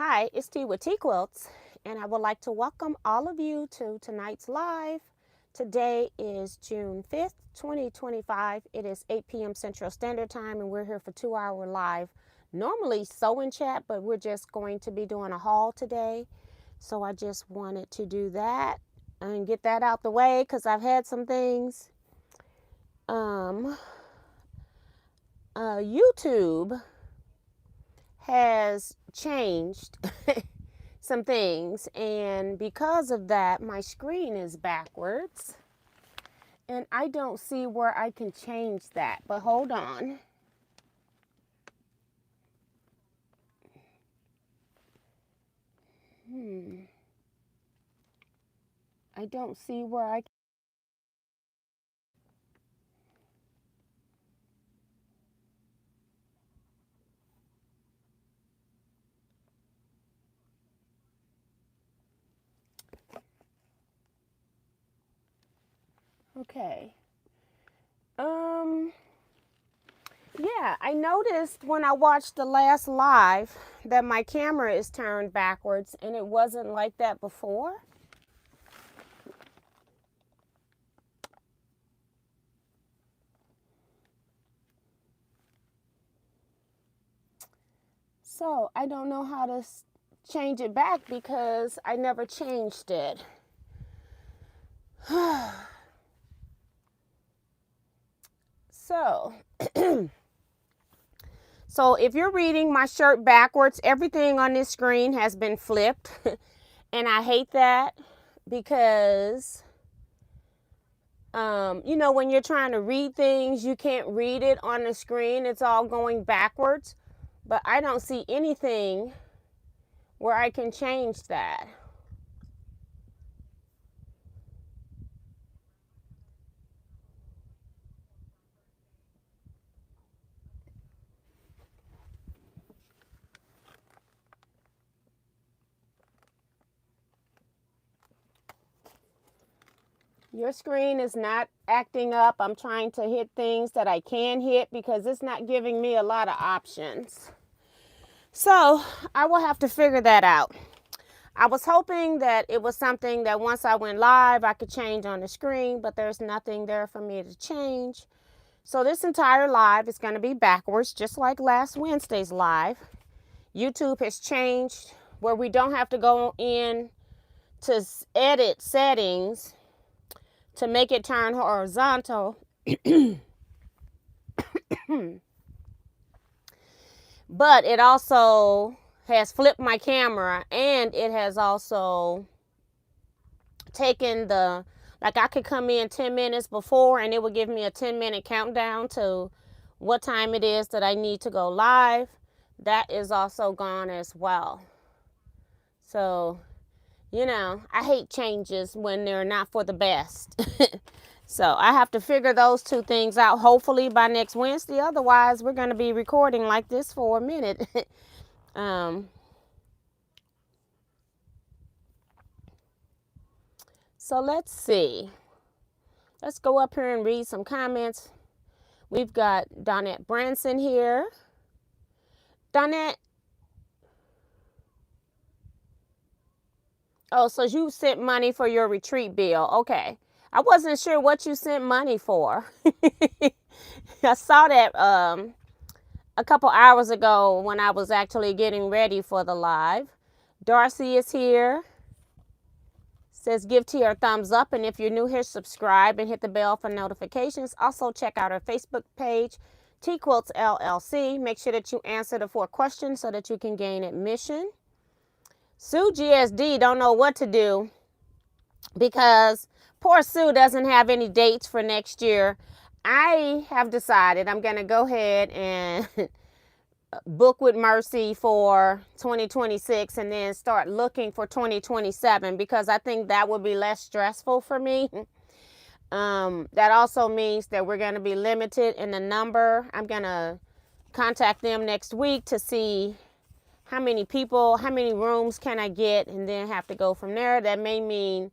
Hi, it's T with Teaquilts, and I would like to welcome all of you to tonight's live. Today is June 5th, 2025. It is 8 p.m. Central Standard Time, and we're here for 2-hour live. Normally sew and chat, but we're just going to be doing a haul today. So I just wanted to do that and get that out the way because I've had some things. YouTube has changed some things, and because of that my screen is backwards and I don't see where I can change that, but hold on. I don't see where I can. Okay. Yeah, I noticed when I watched the last live that my camera is turned backwards, and it wasn't like that before. So I don't know how to change it back because I never changed it. So So if you're reading my shirt backwards, everything on this screen has been flipped. And I hate that because, when you're trying to read things, you can't read it on the screen. It's all going backwards. But I don't see anything where I can change that. Your screen is not acting up. I'm trying to hit things that I can hit because it's not giving me a lot of options. So I will have to figure that out. I was hoping that it was something that once I went live, I could change on the screen, but there's nothing there for me to change. So this entire live is going to be backwards, just like last Wednesday's live. YouTube has changed where we don't have to go in to edit settings to make it turn horizontal. But it also has flipped my camera, and it has also taken like I could come in 10 minutes before and it would give me a 10-minute countdown to what time it is that I need to go live. That is also gone as well. So, I hate changes when they're not for the best. So I have to figure those two things out hopefully by next Wednesday. Otherwise, we're going to be recording like this for a minute. So let's see. Let's go up here and read some comments. We've got Donette Branson here. Donette. Oh, so you sent money for your retreat bill. Okay. I wasn't sure what you sent money for. I saw that a couple hours ago when I was actually getting ready for the live. Darcy is here. Says give T a thumbs up, and if you're new here, subscribe and hit the bell for notifications. Also check out our Facebook page, Teaquilts LLC. Make sure that you answer the 4 questions so that you can gain admission. Sue GSD don't know what to do because poor Sue doesn't have any dates for next year. I have decided I'm going to go ahead and book with Mercy for 2026 and then start looking for 2027 because I think that would be less stressful for me. That also means that we're going to be limited in the number. I'm going to contact them next week to see how many people, how many rooms can I get, and then have to go from there. That may mean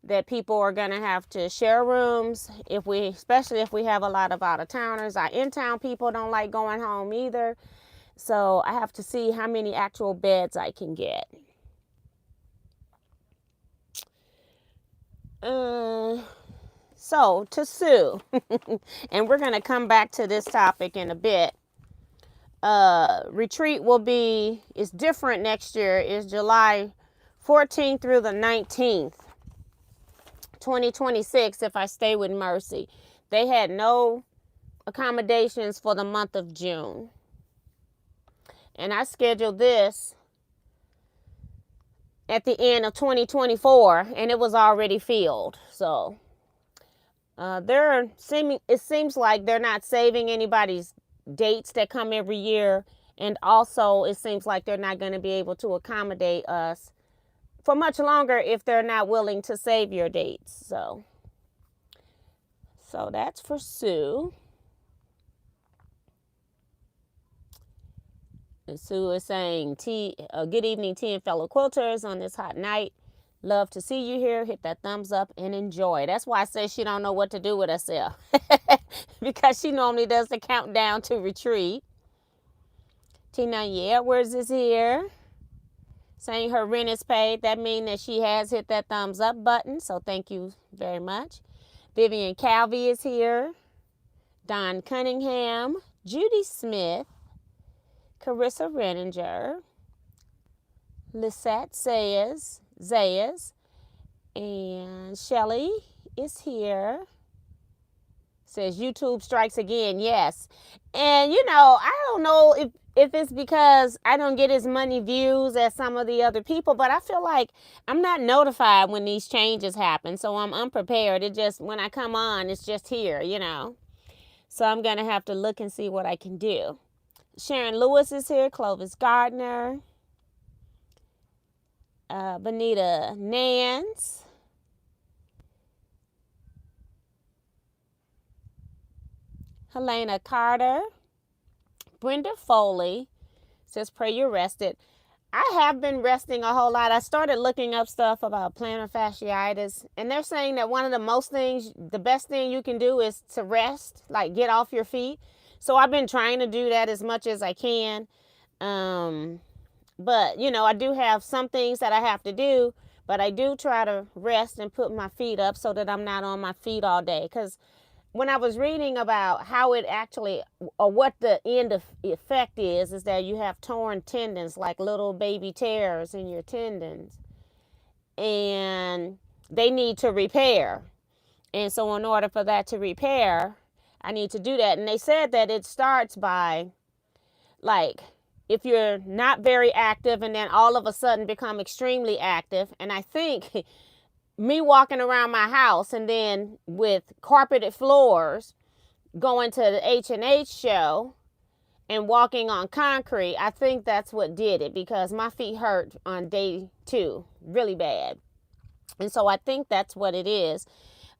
that people are going to have to share rooms, especially if we have a lot of out-of-towners. Our in-town people don't like going home either. So I have to see how many actual beds I can get. So to Sue, and we're going to come back to this topic in a bit. Retreat is different next year. It's July 14th through the 19th, 2026, if I stay with Mercy. They had no accommodations for the month of June. And I scheduled this at the end of 2024, and it was already filled. So it seems like they're not saving anybody's dates that come every year, and also it seems like they're not going to be able to accommodate us for much longer if they're not willing to save your dates. So that's for Sue. And Sue is saying, good evening, tea and fellow quilters on this hot night. Love to see you here. Hit that thumbs up and enjoy. That's why I say she don't know what to do with herself. Because she normally does the countdown to retreat. Tina Edwards is here. Saying her rent is paid. That means that she has hit that thumbs up button. So thank you very much. Vivian Calvi is here. Don Cunningham. Judy Smith. Carissa Renninger, Lisette Zayas, and Shelly is here. Says YouTube strikes again. Yes. And I don't know if it's because I don't get as many views as some of the other people, but I feel like I'm not notified when these changes happen. So I'm unprepared. When I come on, it's just here, So I'm going to have to look and see what I can do. Sharon Lewis is here. Clovis Gardner. Benita Nance. Helena Carter. Brenda Foley says, pray you're rested. I have been resting a whole lot. I started looking up stuff about plantar fasciitis, and they're saying that the best thing you can do is to rest, like get off your feet. So I've been trying to do that as much as I can. But, I do have some things that I have to do, but I do try to rest and put my feet up so that I'm not on my feet all day. Because when I was reading about how it actually, or what the end effect is that you have torn tendons, like little baby tears in your tendons, and they need to repair. And so in order for that to repair, I need to do that. And they said that it starts by, like, if you're not very active and then all of a sudden become extremely active. And I think me walking around my house and then with carpeted floors, going to the H&H show and walking on concrete, I think that's what did it, because my feet hurt on day 2 really bad. And so I think that's what it is.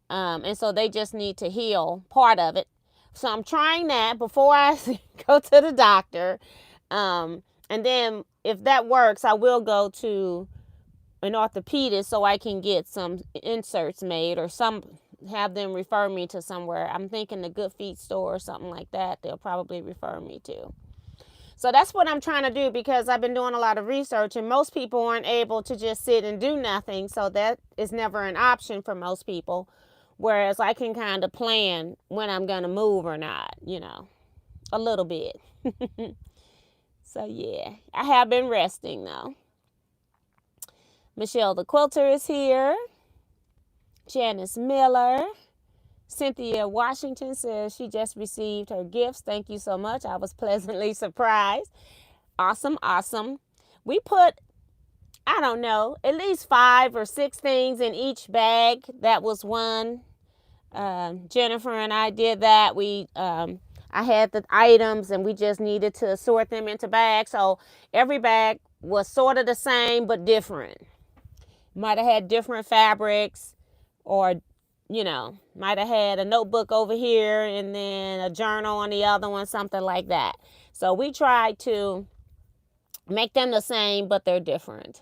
And so they just need to heal part of it. So I'm trying that before I go to the doctor. And then if that works, I will go to an orthopedist so I can get some inserts made, or have them refer me to somewhere. I'm thinking the Good Feet store or something like that. They'll probably refer me to. So that's what I'm trying to do, because I've been doing a lot of research, and most people aren't able to just sit and do nothing. So that is never an option for most people. Whereas I can kind of plan when I'm going to move or not, a little bit. So yeah, I have been resting though. Michelle the Quilter is here. Janice Miller. Cynthia Washington says she just received her gifts. Thank you so much. I was pleasantly surprised. Awesome, awesome. We put, I don't know, at least 5 or 6 things in each bag. That was one. Jennifer and I did that. I had the items and we just needed to sort them into bags. So every bag was sort of the same but different. Might have had different fabrics, or might have had a notebook over here and then a journal on the other one, something like that. So we tried to make them the same, but they're different.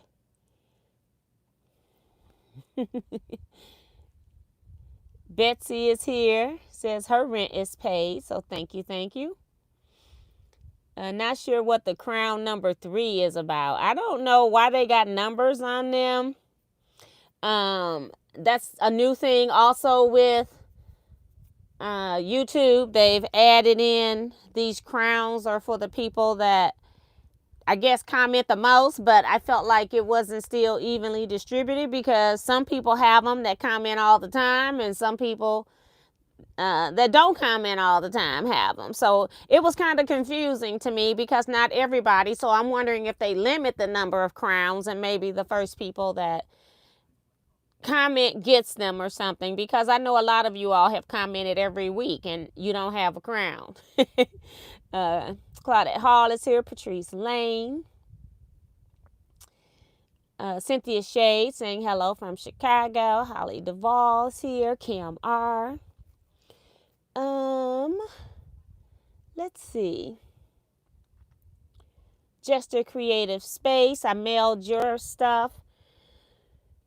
Betsy is here, says her rent is paid. So thank you. Not sure what the crown number 3 is about. I don't know why they got numbers on them. That's a new thing also with YouTube. They've added in these crowns are for the people that I guess comment the most, but I felt like it wasn't still evenly distributed because some people have them that comment all the time and some people that don't comment all the time have them. So it was kind of confusing to me because not everybody. So I'm wondering if they limit the number of crowns and maybe the first people that comment gets them or something, because I know a lot of you all have commented every week and you don't have a crown. Claudette Hall is here. Patrice Lane. Cynthia Shade saying hello from Chicago. Holly Duvall's here. Kim R. Let's see. Jester Creative Space. I mailed your stuff.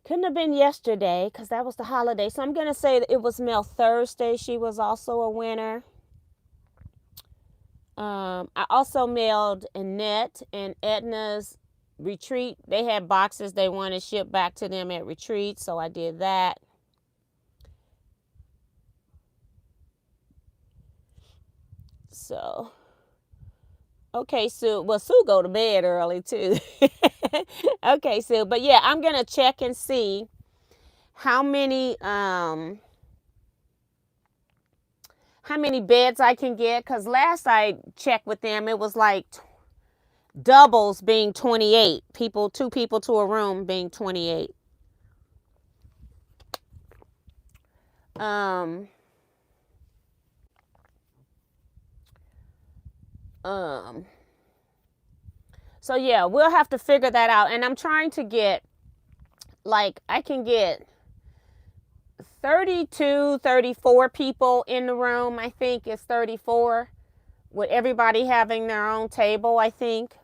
Couldn't have been yesterday because that was the holiday. So I'm going to say that it was mailed Thursday. She was also a winner. I also mailed Annette and Edna's retreat. They had boxes they wanted shipped back to them at retreat. So I did that. So, okay, Sue. Well, Sue go to bed early too. Okay, Sue. But yeah, I'm going to check and see how many beds I can get, because last I checked with them it was like doubles being 28 people, 2 people to a room being 28. So yeah, we'll have to figure that out, and I'm trying to get, like, I can get 32, 34 people in the room. I think it's 34 with everybody having their own table, I think.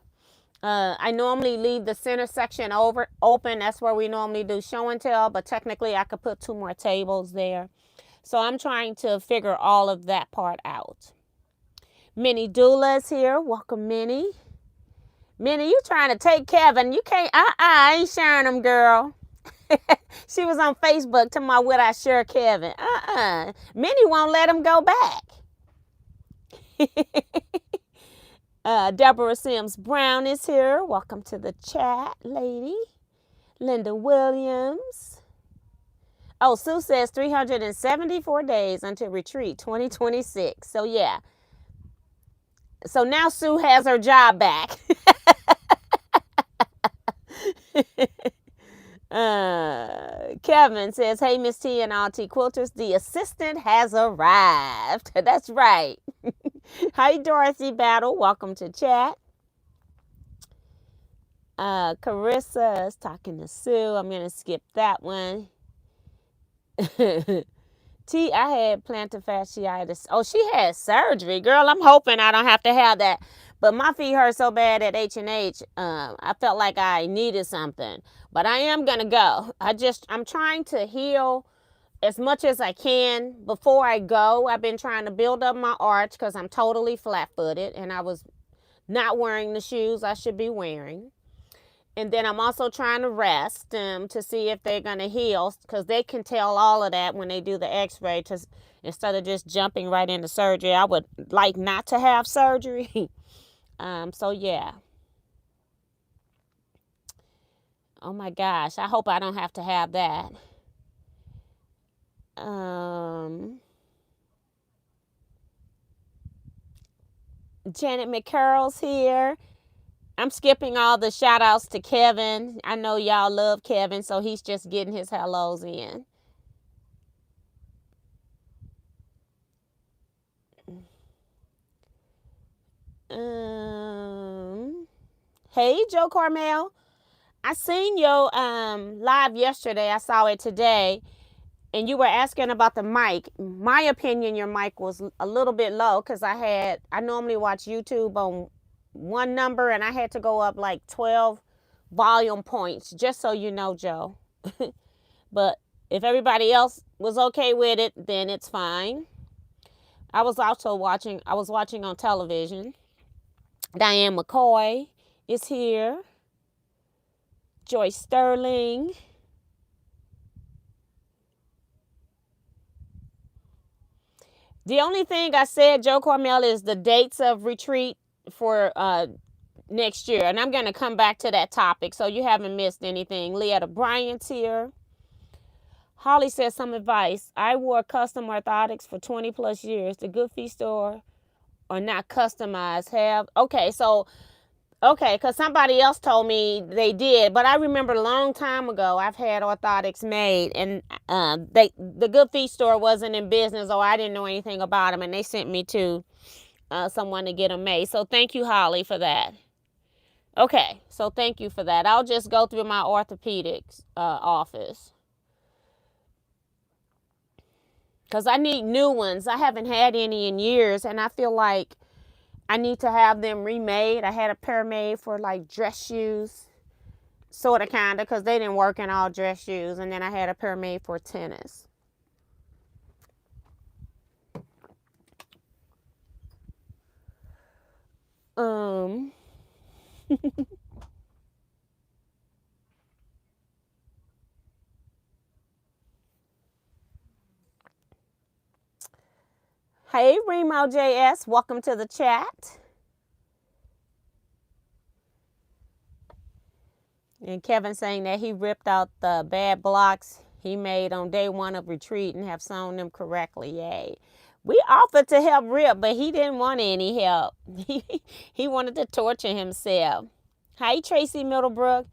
I normally leave the center section open. That's where we normally do show and tell, but technically I could put 2 more tables there. So I'm trying to figure all of that part out. Minnie Doula is here. Welcome, Minnie. Minnie, you trying to take Kevin. You can't, I ain't sharing him, girl. She was on Facebook talking about would I share Kevin. Minnie won't let him go back. Deborah Sims Brown is here. Welcome to the chat, lady. Linda Williams. Oh, Sue says 374 days until retreat 2026. So yeah. So now Sue has her job back. Kevin says, hey, Miss T and all Teaquilters, the assistant has arrived. That's right. Hi, Dorothy Battle. Welcome to chat. Carissa is talking to Sue. I'm going to skip that one. T, I had plantar fasciitis. Oh, she had surgery. Girl, I'm hoping I don't have to have that. But my feet hurt so bad at H&H, I felt like I needed something. But I am going to go. I'm trying to heal as much as I can before I go. I've been trying to build up my arch because I'm totally flat-footed. And I was not wearing the shoes I should be wearing. And then I'm also trying to rest to see if they're going to heal, because they can tell all of that when they do the x-ray. Instead of just jumping right into surgery, I would like not to have surgery. So, yeah. Oh, my gosh. I hope I don't have to have that. Janet McCarroll's here. I'm skipping all the shout outs to Kevin. I know y'all love Kevin, so he's just getting his hellos in. Hey, Joe Carmel. I seen your live yesterday. I saw it today. And you were asking about the mic. My opinion, your mic was a little bit low because I normally watch YouTube on one number and I had to go up like 12 volume points, just so you know, Joe. But if everybody else was okay with it, then it's fine. I was watching on television. Diane McCoy is here. Joyce Sterling. The only thing I said, Joe Cormel, is the dates of retreat for next year. And I'm going to come back to that topic, so you haven't missed anything. Leetta Bryant's here. Holly says some advice. I wore custom orthotics for 20 plus years. The Good Feet store are not customized. Okay, because somebody else told me they did, but I remember a long time ago I've had orthotics made, and the Good Feet store wasn't in business, or I didn't know anything about them, and they sent me to someone to get them made. So thank you, Holly, for that. Okay, so thank you for that. I'll just go through my orthopedics office, because I need new ones. I haven't had any in years, and I feel like I need to have them remade. I had a pair made for like dress shoes, sort of, kind of, because they didn't work in all dress shoes. And then I had a pair made for tennis. Hey, Remo JS, welcome to the chat. And Kevin saying that he ripped out the bad blocks he made on day one of retreat and have sewn them correctly. Yay. We offered to help Rip, but he didn't want any help. He wanted to torture himself. Hi, Tracy Middlebrook.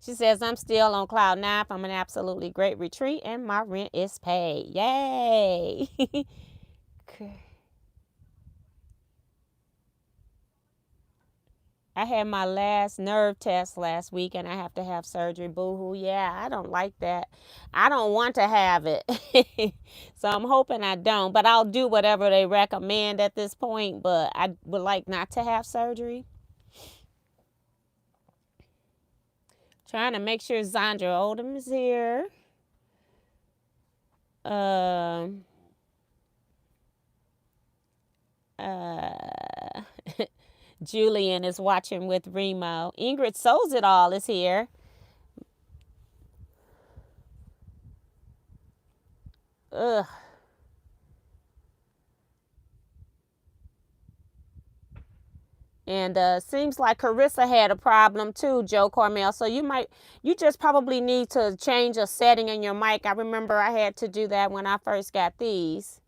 She says, I'm still on cloud 9 from an absolutely great retreat, and my rent is paid. Yay. I had my last nerve test last week, and I have to have surgery. Boo-hoo. Yeah, I don't like that. I don't want to have it. So I'm hoping I don't. But I'll do whatever they recommend at this point. But I would like not to have surgery. Trying to make sure Zandra Odom is here. Julian is watching with Remo. Ingrid Sews It All is here. Ugh. And seems like Carissa had a problem too, Joe Cormel. So you just probably need to change a setting in your mic. I remember I had to do that when I first got these.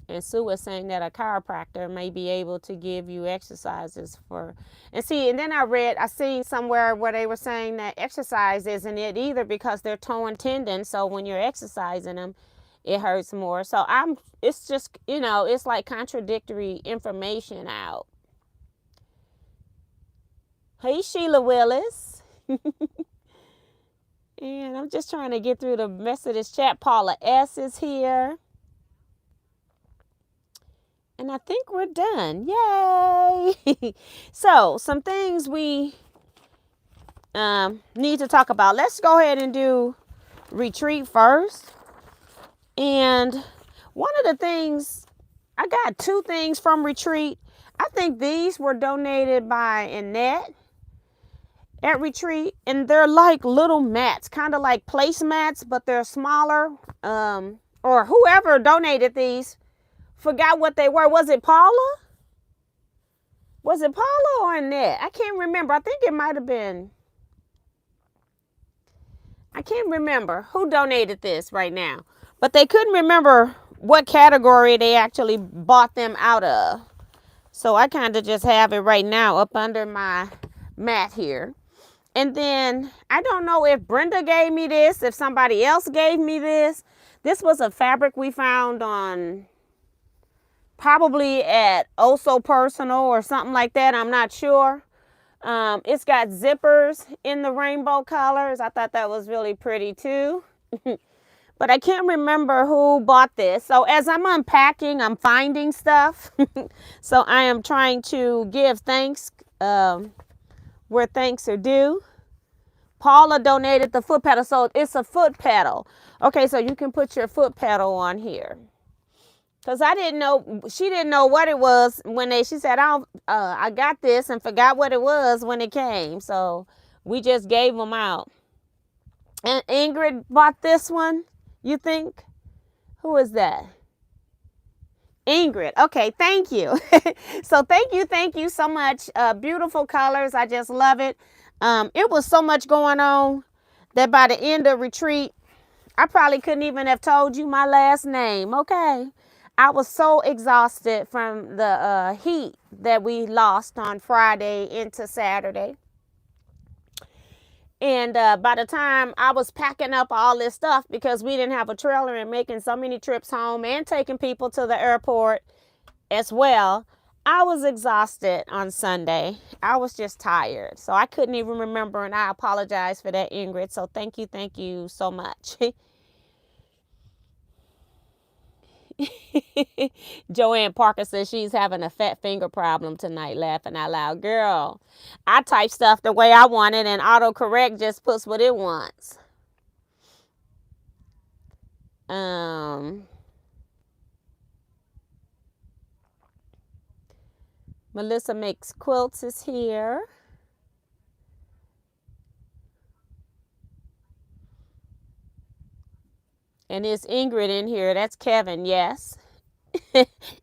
And Sue was saying that a chiropractor may be able to give you exercises for, and then I seen somewhere where they were saying that exercise isn't it either, because they're torn tendons. So when you're exercising them, it hurts more. So it's just, it's like contradictory information out. Hey, Sheila Willis. And I'm just trying to get through the rest of this chat. Paula S is here. And I think we're done. Yay! So, some things we need to talk about. Let's go ahead and do retreat first. And one of the things, I got 2 things from retreat. I think these were donated by Annette at retreat. And they're like little mats, kind of like placemats, but they're smaller. Or whoever donated these. Forgot what they were. Was it Paula? Was it Paula or Annette? I can't remember. I think it might have been. I can't remember who donated this right now. But they couldn't remember what category they actually bought them out of. So I kind of just have it right now up under my mat here. And then I don't know if Brenda gave me this, if somebody else gave me this. This was a fabric we found on, probably at Oh So Personal or something like that. I'm not sure. It's got zippers in the rainbow colors. I thought that was really pretty too. But I can't remember who bought this. So as I'm unpacking, I'm finding stuff. So I am trying to give thanks where thanks are due. Paula donated the foot pedal. So it's a foot pedal. Okay, so you can put your foot pedal on here. Because I didn't know, she didn't know what it was when she said, I got this and forgot what it was when it came. So we just gave them out. And Ingrid bought this one, you think? Who is that? Ingrid. Okay, thank you. So thank you so much. Beautiful colors. I just love it. It was so much going on that by the end of retreat, I probably couldn't even have told you my last name. Okay. I was so exhausted from the heat that we lost on Friday into Saturday. And by the time I was packing up all this stuff, because we didn't have a trailer and making so many trips home and taking people to the airport as well, I was exhausted on Sunday. I was just tired. So I couldn't even remember, and I apologize for that, Ingrid. So thank you so much. Joanne Parker says she's having a fat finger problem tonight, laughing out loud. Girl, I type stuff the way I want it and autocorrect just puts what it wants. Melissa Makes Quilts is here. And is Ingrid in here? That's Kevin, yes.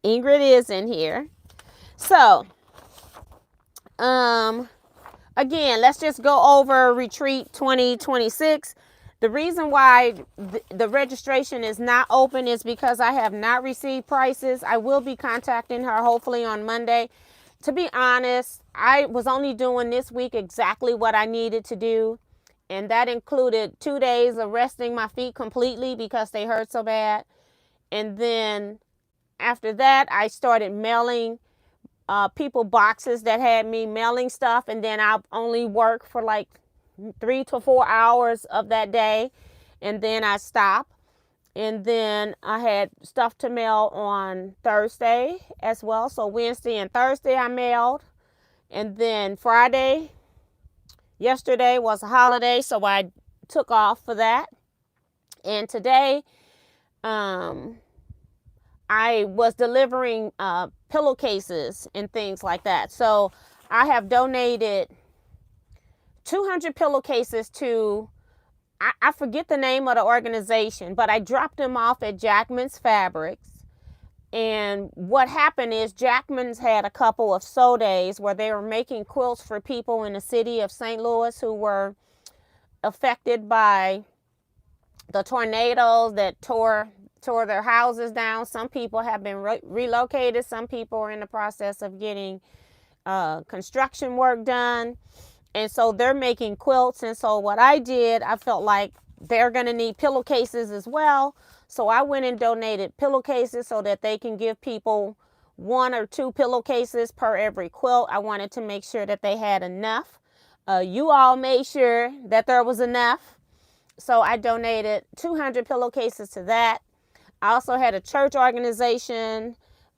Ingrid is in here. So, again, let's just go over Retreat 2026. The reason why the registration is not open is because I have not received prices. I will be contacting her hopefully on Monday. To be honest, I was only doing this week exactly what I needed to do. And that included 2 days of resting my feet completely because they hurt so bad. And then after that, I started mailing people boxes that had me mailing stuff. And then I only work for like 3 to 4 hours of that day. And then I stopped. And then I had stuff to mail on Thursday as well. So Wednesday and Thursday I mailed. And then Friday, yesterday was a holiday, so I took off for that. And today, I was delivering pillowcases and things like that. So I have donated 200 pillowcases to, I forget the name of the organization, but I dropped them off at Jackman's Fabrics. And what happened is Jackman's had a couple of sew days where they were making quilts for people in the city of St. Louis who were affected by the tornadoes that tore their houses down. Some people have been relocated. Some people are in the process of getting construction work done. And so they're making quilts. And so what I did, I felt like they're going to need pillowcases as well. So I went and donated pillowcases so that they can give people 1 or 2 pillowcases per every quilt. I wanted to make sure that they had enough. You all made sure that there was enough. So I donated 200 pillowcases to that. I also had a church organization.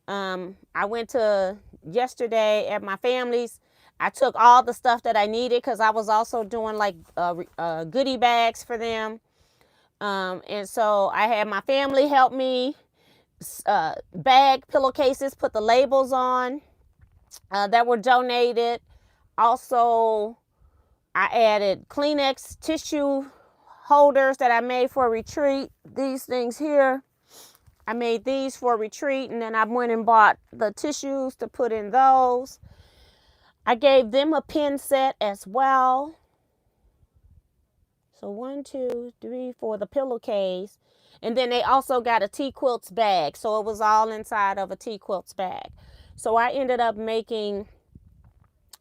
I went to yesterday at my family's. I took all the stuff that I needed because I was also doing like goodie bags for them. And so I had my family help me bag pillowcases, put the labels on that were donated. Also, I added Kleenex tissue holders that I made for a retreat. These things here, I made these for a retreat, and then I went and bought the tissues to put in those. I gave them a pin set as well. So 1, 2, 3, 4, the pillowcase. And then they also got a Teaquilts bag. So it was all inside of a Teaquilts bag. So I ended up making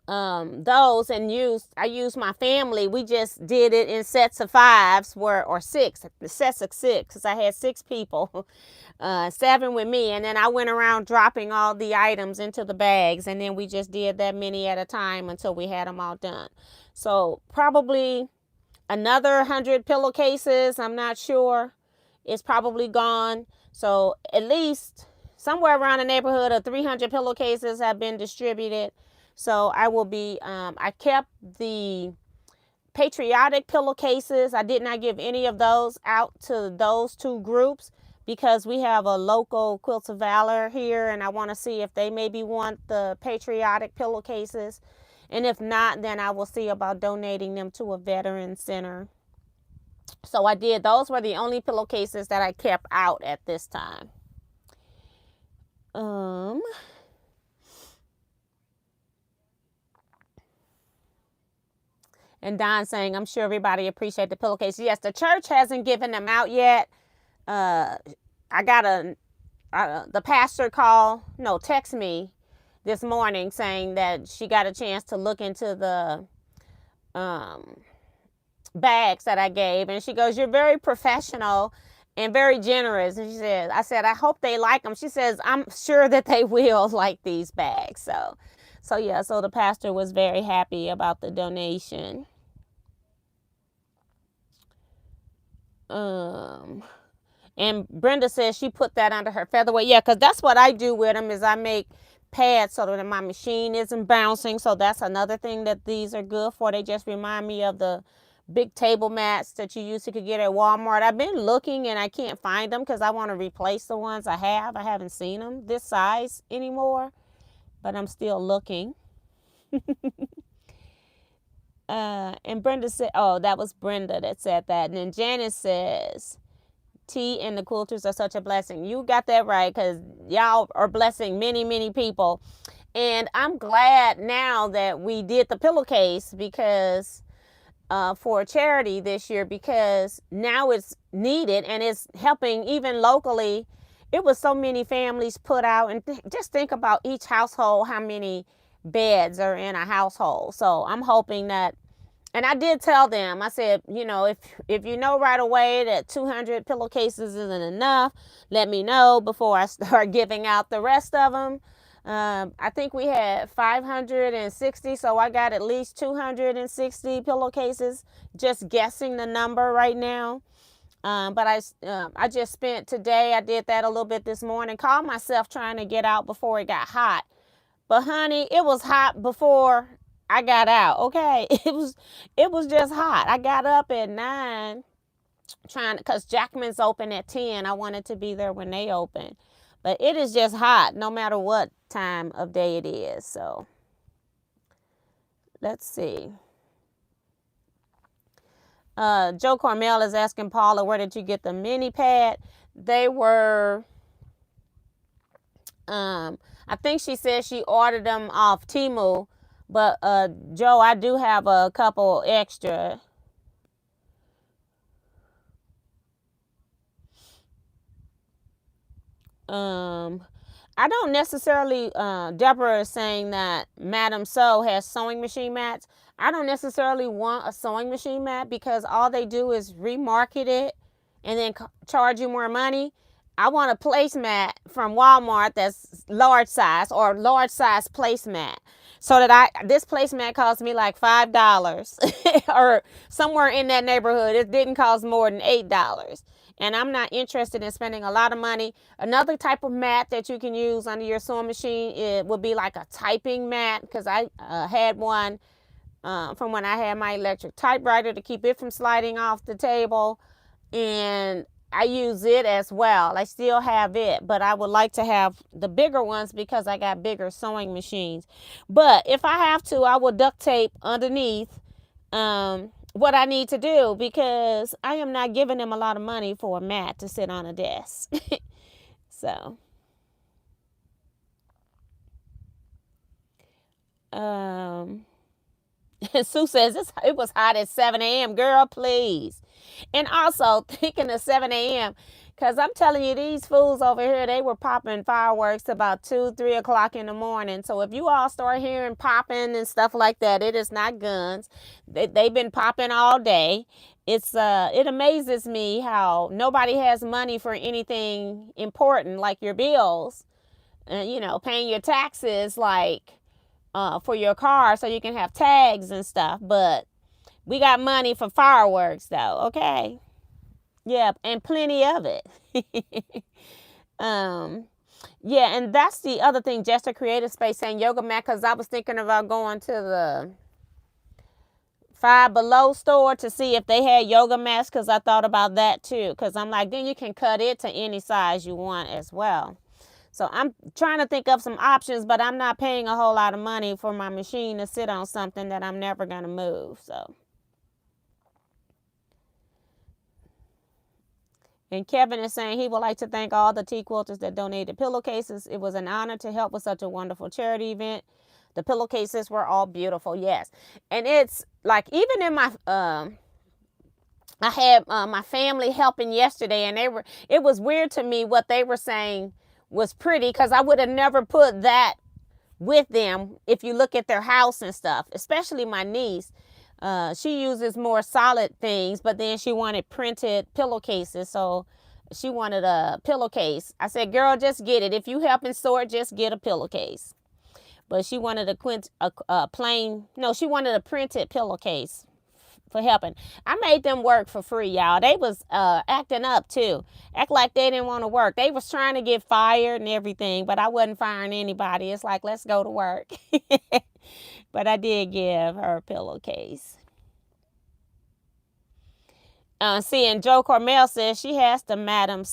those and I used my family. We just did it in sets of 5s or 6, the sets of 6, because I had 6 people, 7 with me. And then I went around dropping all the items into the bags. And then we just did that many at a time until we had them all done. So probably another 100 pillowcases, I'm not sure. It's probably gone. So at least somewhere around the neighborhood of 300 pillowcases have been distributed. So I will be, I kept the patriotic pillowcases, I did not give any of those out to those two groups because we have a local Quilts of Valor here, and I want to see if they maybe want the patriotic pillowcases. And if not, then I will see about donating them to a veteran center. So I did. Those were the only pillowcases that I kept out at this time. And Don saying, I'm sure everybody appreciate the pillowcases. Yes, the church hasn't given them out yet. I got the pastor text me this morning saying that she got a chance to look into the bags that I gave. And she goes, you're very professional and very generous. And she said, I hope they like them. She says, I'm sure that they will like these bags. So the pastor was very happy about the donation. And Brenda says she put that under her featherweight. Yeah, because that's what I do with them is I make pads so that my machine isn't bouncing. So that's another thing that these are good for. They just remind me of the big table mats that you used to get at Walmart. I've been looking and I can't find them because I want to replace the ones I have. I haven't seen them this size anymore, but I'm still looking. And Brenda said, oh, that was Brenda that said that. And then Janice says, T and the quilters are such a blessing. You got that right, because y'all are blessing many, many people. And I'm glad now that we did the pillowcase because for a charity this year, because now it's needed and it's helping even locally. It was so many families put out, and just think about each household, how many beds are in a household. So I'm hoping that, and I did tell them, I said, if you know right away that 200 pillowcases isn't enough, let me know before I start giving out the rest of them. I think we had 560, so I got at least 260 pillowcases, just guessing the number right now. But I just spent today, I did that a little bit this morning, called myself trying to get out before it got hot. But honey, it was hot before I got out, okay? It was just hot. I got up at 9 because Jackman's open at 10. I wanted to be there when they open. But it is just hot no matter what time of day it is. So let's see. Joe Carmel is asking Paula, where did you get the mini pad? They were, I think she said she ordered them off Temu. But Joe, I do have a couple extra. I don't necessarily, Deborah is saying that Madame So has sewing machine mats. I don't necessarily want a sewing machine mat because all they do is remarket it and then charge you more money. I want a placemat from Walmart that's large size, or large size placemat, so that this placemat cost me like $5 or somewhere in that neighborhood. It didn't cost more than $8. And I'm not interested in spending a lot of money. Another type of mat that you can use under your sewing machine, it would be like a typing mat, because I had one from when I had my electric typewriter to keep it from sliding off the table. And I use it as well. I still have it, but I would like to have the bigger ones because I got bigger sewing machines. But if I have to, I will duct tape underneath what I need to do, because I am not giving them a lot of money for a mat to sit on a desk. So Sue says it was hot at 7 a.m. Girl, please. And also, thinking of 7 a.m., because I'm telling you, these fools over here, they were popping fireworks about 2, 3 o'clock in the morning. So if you all start hearing popping and stuff like that, it is not guns. They've been popping all day. It amazes me how nobody has money for anything important like your bills, and paying your taxes, like for your car, so you can have tags and stuff. But we got money for fireworks though, okay? Yeah, and plenty of it. Yeah, and that's the other thing, Jester Creative Space saying yoga mat, because I was thinking about going to the Five Below store to see if they had yoga mats, because I thought about that too, because I'm like, then you can cut it to any size you want as well. So I'm trying to think of some options, but I'm not paying a whole lot of money for my machine to sit on something that I'm never going to move. So, and Kevin is saying he would like to thank all the Teaquilters that donated pillowcases. It was an honor to help with such a wonderful charity event. The pillowcases were all beautiful, yes. And it's like, even in my I had my family helping yesterday, and it was weird to me what they were saying was pretty, because I would have never put that with them if you look at their house and stuff, especially my niece. She uses more solid things, but then she wanted printed pillowcases, so she wanted a pillowcase. I said, girl, just get it. If you helping sort, just get a pillowcase. But she wanted a plain, no, she wanted a printed pillowcase for helping. I made them work for free, y'all. They was acting up too. Act like they didn't want to work. They was trying to get fired and everything, but I wasn't firing anybody. It's like, let's go to work. But I did give her a pillowcase. And Joe Cormel says she has the Madam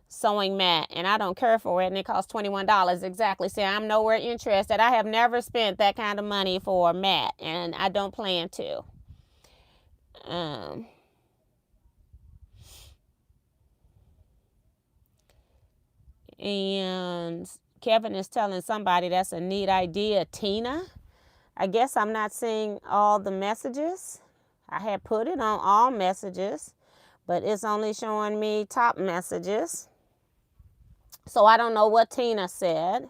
sewing mat, and I don't care for it, and it costs $21 exactly. See, I'm nowhere interested. I have never spent that kind of money for a mat, and I don't plan to. And Kevin is telling somebody that's a neat idea, Tina. I guess I'm not seeing all the messages. I had put it on all messages, but it's only showing me top messages. So I don't know what Tina said.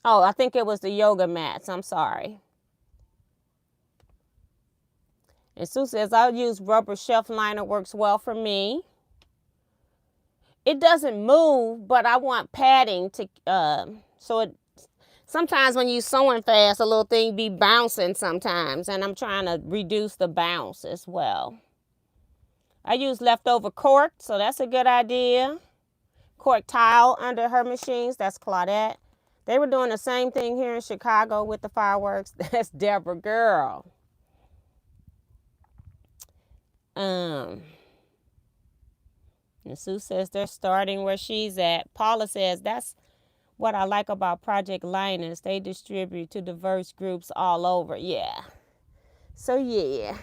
Oh, I think it was the yoga mats. I'm sorry. And Sue says, I'll use rubber shelf liner, works well for me. It doesn't move, but I want padding to, so it, sometimes when you sewing fast, a little thing be bouncing sometimes, and I'm trying to reduce the bounce as well. I use leftover cork, so that's a good idea. Cork tile under her machines, that's Claudette. They were doing the same thing here in Chicago with the fireworks. That's Deborah, girl. And Sue says they're starting where she's at. Paula says that's what I like about Project Linus. They distribute to diverse groups all over. Yeah. So, yeah.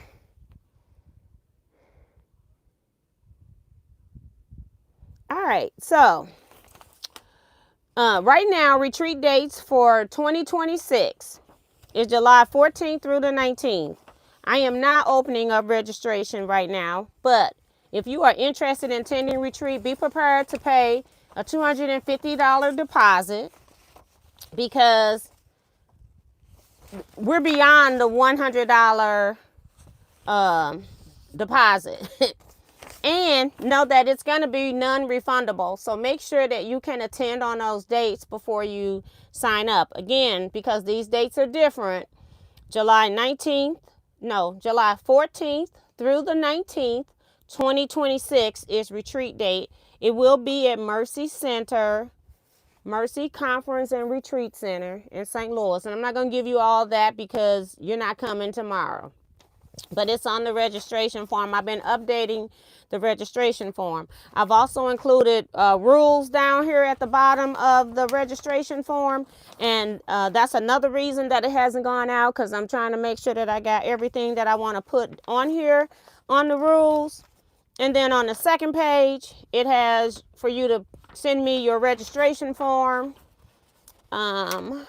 All right. So, right now, retreat dates for 2026 is July 14th through the 19th. I am not opening up registration right now, but if you are interested in attending retreat, be prepared to pay a $250 deposit, because we're beyond the $100 deposit. And know that it's going to be non-refundable. So make sure that you can attend on those dates before you sign up. Again, because these dates are different. July 14th through the 19th, 2026 is retreat date. It will be at Mercy Conference and Retreat Center in St. Louis. And I'm not going to give you all that because you're not coming tomorrow. But it's on the registration form. I've been updating the registration form. I've also included rules down here at the bottom of the registration form. And that's another reason that it hasn't gone out, because I'm trying to make sure that I got everything that I want to put on here on the rules. And then on the second page, it has for you to send me your registration form. And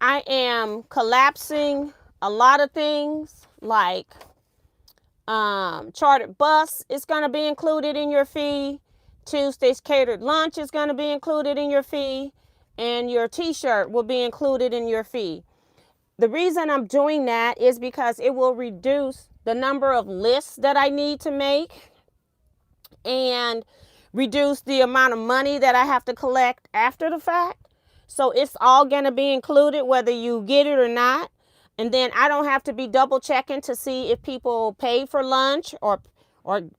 I am collapsing a lot of things, like chartered bus is going to be included in your fee. Tuesday's catered lunch is going to be included in your fee. And your t-shirt will be included in your fee. The reason I'm doing that is because it will reduce the number of lists that I need to make, and reduce the amount of money that I have to collect after the fact. So it's all going to be included whether you get it or not. And then I don't have to be double checking to see if people paid for lunch or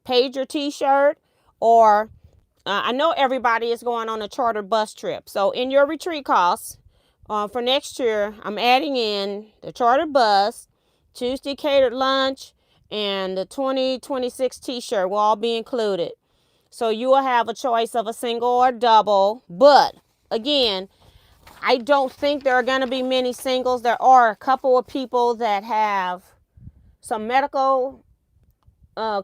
paid your t-shirt, or I know everybody is going on a charter bus trip. So in your retreat costs for next year, I'm adding in the charter bus, Tuesday catered lunch, and the 2026 t-shirt will all be included. So you will have a choice of a single or double. But again, I don't think there are going to be many singles. There are a couple of people that have some medical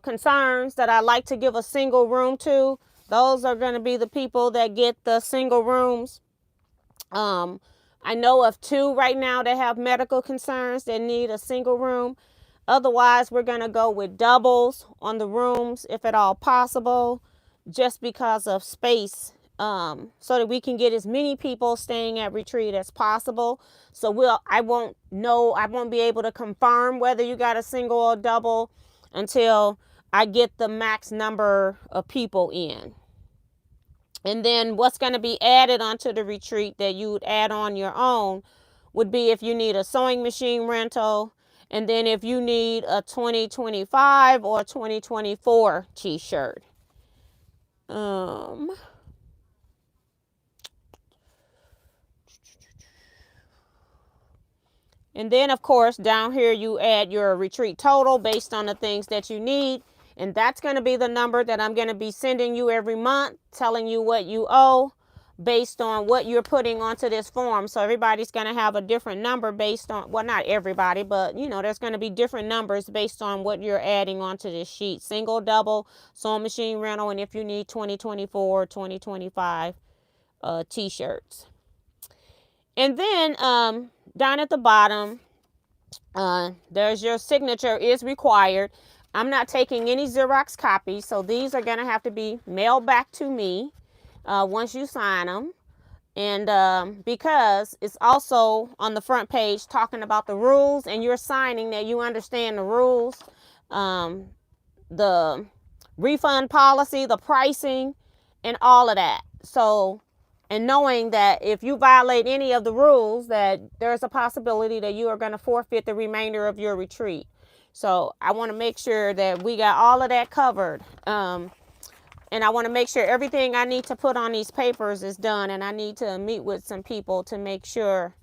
concerns that I like to give a single room to. Those are going to be the people that get the single rooms. I know of 2 right now that have medical concerns that need a single room. Otherwise, we're going to go with doubles on the rooms if at all possible, just because of space, so that we can get as many people staying at retreat as possible. So I won't be able to confirm whether you got a single or double until I get the max number of people in. And then what's going to be added onto the retreat that you would add on your own would be if you need a sewing machine rental, and then if you need a 2025 or 2024 t-shirt. And then, of course, down here you add your retreat total based on the things that you need. And that's going to be the number that I'm going to be sending you every month, telling you what you owe based on what you're putting onto this form. So everybody's going to have a different number based on, well, not everybody, but, you know, there's going to be different numbers based on what you're adding onto this sheet. Single, double, sewing machine rental, and if you need 2024, 2025 t-shirts. And then down at the bottom, there's your signature is required. I'm not taking any Xerox copies, so these are going to have to be mailed back to me once you sign them. And because it's also on the front page talking about the rules, and you're signing that you understand the rules, the refund policy, the pricing, and all of that. So, and knowing that if you violate any of the rules, that there's a possibility that you are going to forfeit the remainder of your retreat. So I want to make sure that we got all of that covered. And I want to make sure everything I need to put on these papers is done. And I need to meet with some people to make sure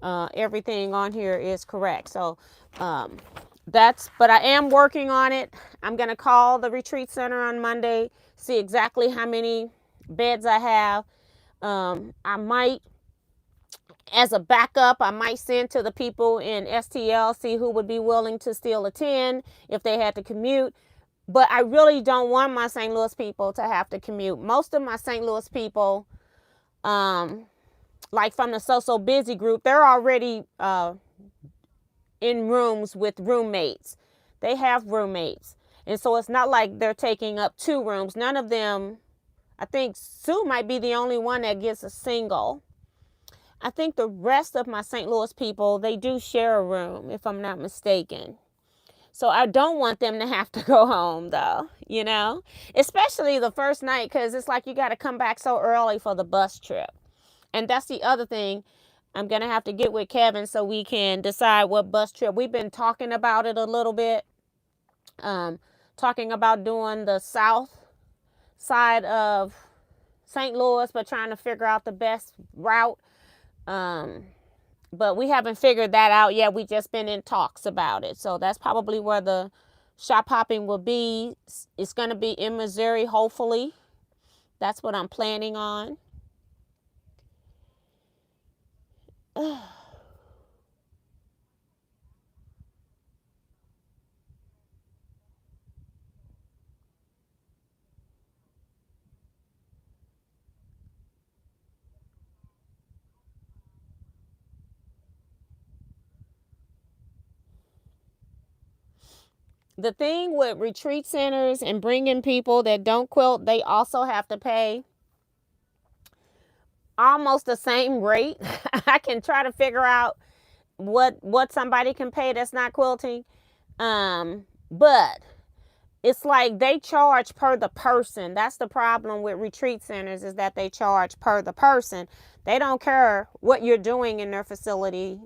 everything on here is correct. So but I am working on it. I'm going to call the retreat center on Monday, see exactly how many beds I have. I might, as a backup, I might send to the people in STL, see who would be willing to still attend if they had to commute. But I really don't want my St. Louis people to have to commute. Most of my St. Louis people, like from the So Busy group, they're already in rooms with roommates. They have roommates. And so it's not like they're taking up 2 rooms. None of them, I think Sue might be the only one that gets a single. I think the rest of my St. Louis people, they do share a room, if I'm not mistaken. So I don't want them to have to go home, though, you know, especially the first night, because it's like you got to come back so early for the bus trip. And that's the other thing. I'm going to have to get with Kevin so we can decide what bus trip. We've been talking about it a little bit, talking about doing the south side of St. Louis, but trying to figure out the best route. But we haven't figured that out yet. We just been in talks about it. So that's probably where the shop hopping will be. It's going to be in Missouri, hopefully. That's what I'm planning on. The thing with retreat centers and bringing people that don't quilt, they also have to pay almost the same rate. I can try to figure out what somebody can pay that's not quilting. But it's like they charge per the person. That's the problem with retreat centers, is that they charge per the person. They don't care what you're doing in their facility.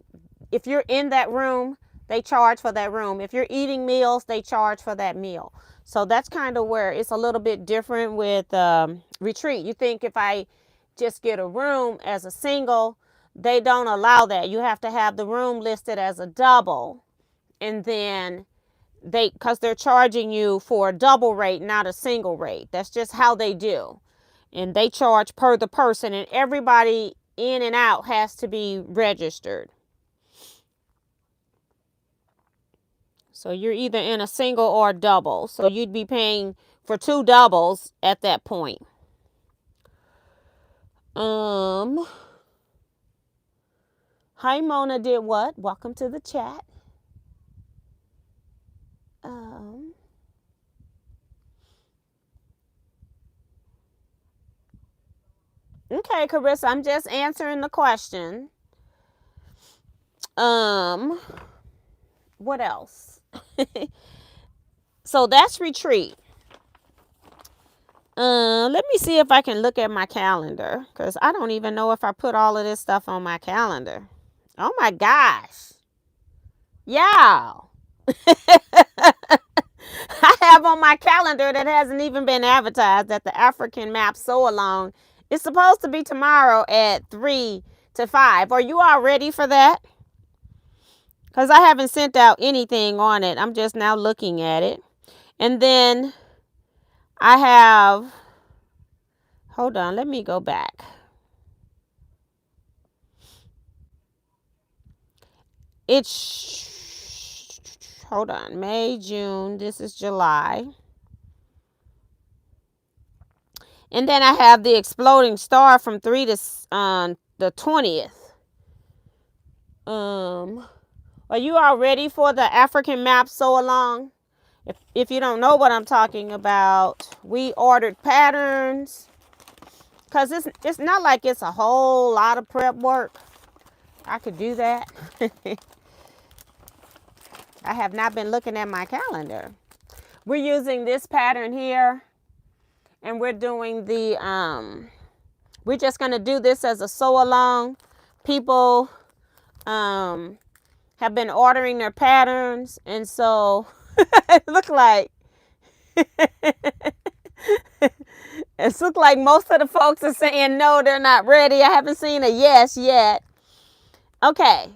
If you're in that room, they charge for that room. If you're eating meals, they charge for that meal. So that's kind of where it's a little bit different with retreat. You think if I just get a room as a single, they don't allow that. You have to have the room listed as a double. And then because they're charging you for a double rate, not a single rate. That's just how they do. And they charge per the person, and everybody in and out has to be registered. So you're either in a single or a double. So you'd be paying for 2 doubles at that point. Hi, Mona did what? Welcome to the chat. Okay, Carissa, I'm just answering the question. What else? So that's retreat. Let me see if I can look at my calendar, because I don't even know if I put all of this stuff on my calendar. Oh my gosh. Y'all. I have on my calendar that hasn't even been advertised that the African Map Sew Along is supposed to be tomorrow at 3 to 5. Are you all ready for that? Because I haven't sent out anything on it. I'm just now looking at it. And then I have, hold on, let me go back. Hold on, May, June, this is July. And then I have the Exploding Star from 3 to the 20th. Are you all ready for the African Map Sew Along? If you don't know what I'm talking about, we ordered patterns. Because it's not like it's a whole lot of prep work. I could do that. I have not been looking at my calendar. We're using this pattern here. And we're doing we're just going to do this as a sew along. People have been ordering their patterns. And so it looked like most of the folks are saying no, they're not ready. I haven't seen a yes yet. Okay.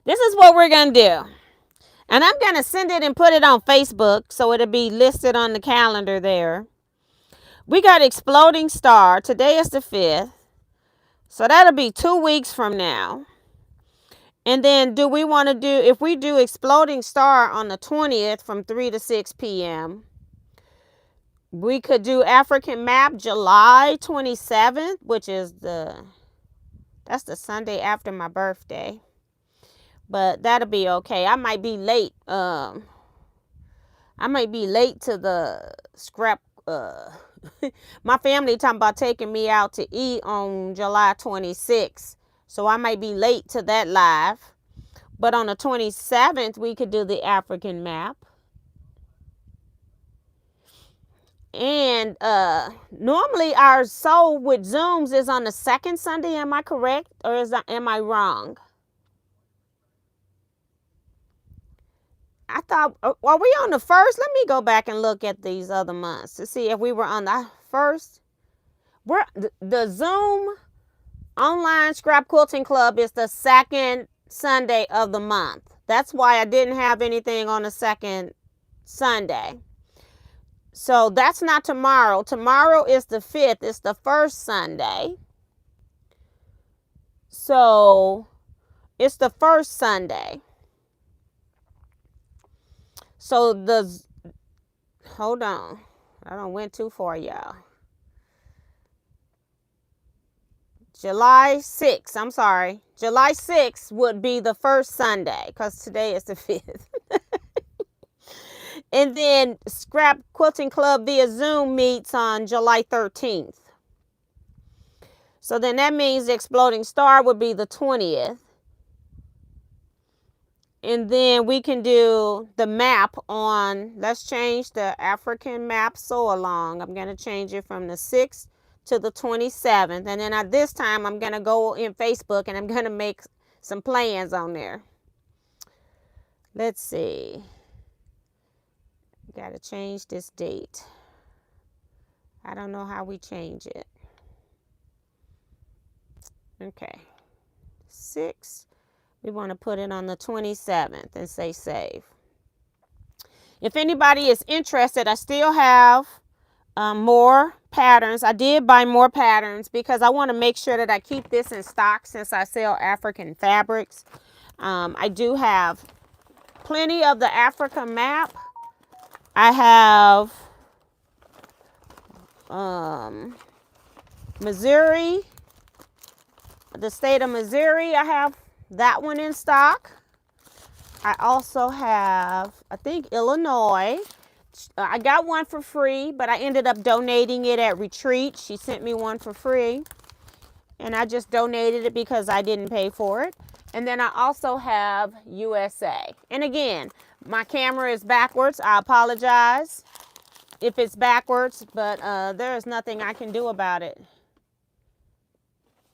This is what we're going to do. And I'm going to send it and put it on Facebook so it'll be listed on the calendar there. We got Exploding Star. Today is the 5th. So that'll be 2 weeks from now. And then do we want to do, if we do Exploding Star on the 20th from 3 to 6 p.m., we could do African Map July 27th, which is that's the Sunday after my birthday. But that'll be okay. I might be late. I might be late to the scrap. My family talking about taking me out to eat on July 26th. So I might be late to that live. But on the 27th, we could do the African Map. And normally our sew with Zooms is on the second Sunday. Am I correct? Or am I wrong? I thought, are we on the first? Let me go back and look at these other months to see if we were on the first. The Zoom Online Scrap Quilting Club is the second Sunday of the month. That's why I didn't have anything on the second Sunday. So that's not tomorrow. Tomorrow is the 5th. It's the first Sunday. So it's the first Sunday. So hold on. I done went too far, y'all. July 6th. I'm sorry. July 6th would be the first Sunday because today is the 5th. And then Scrap Quilting Club via Zoom meets on July 13th. So then that means the Exploding Star would be the 20th. And then we can do the map on, let's change the African Map Sew Along. I'm going to change it from the 6th to the 27th. And then this time I'm going to go in Facebook and I'm going to make some plans on there. Let's see. Got to change this date. I don't know how we change it. Okay. 6. We want to put it on the 27th and say save. If anybody is interested, I still have more patterns. I did buy more patterns because I want to make sure that I keep this in stock since I sell African fabrics. I do have plenty of the Africa map. I have Missouri, the state of Missouri. I have that one in stock. I also have, I think, Illinois. I got one for free, but I ended up donating it at Retreat. She sent me one for free, and I just donated it because I didn't pay for it. And then I also have USA. And again, my camera is backwards. I apologize if it's backwards, but there is nothing I can do about it.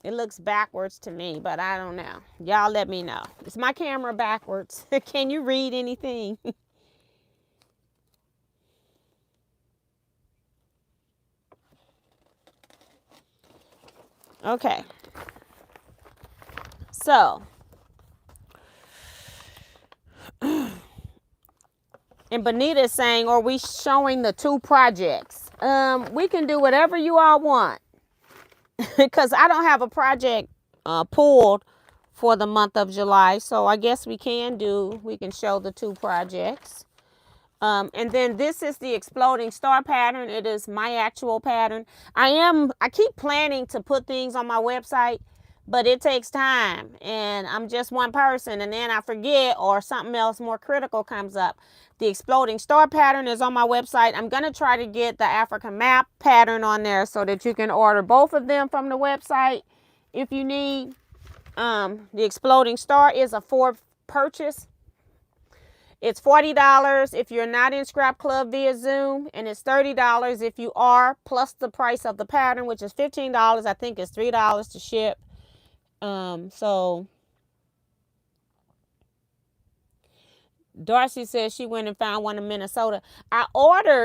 It looks backwards to me, but I don't know. Y'all let me know. Is my camera backwards? Can you read anything? Okay. So, and Bonita is saying, are we showing the 2 projects? We can do whatever you all want. Because I don't have a project pulled for the month of July. So I guess we can show the 2 projects. And then this is the Exploding Star pattern. It is my actual pattern. I keep planning to put things on my website, but it takes time. And I'm just one person, and then I forget, or something else more critical comes up. The Exploding Star pattern is on my website. I'm going to try to get the African map pattern on there so that you can order both of them from the website if you need. The Exploding Star is a 4 purchase. It's $40 if you're not in Scrap Club via Zoom, and it's $30 if you are, plus the price of the pattern, which is $15. I think it's $3 to ship. So Darcy says she went and found one in Minnesota.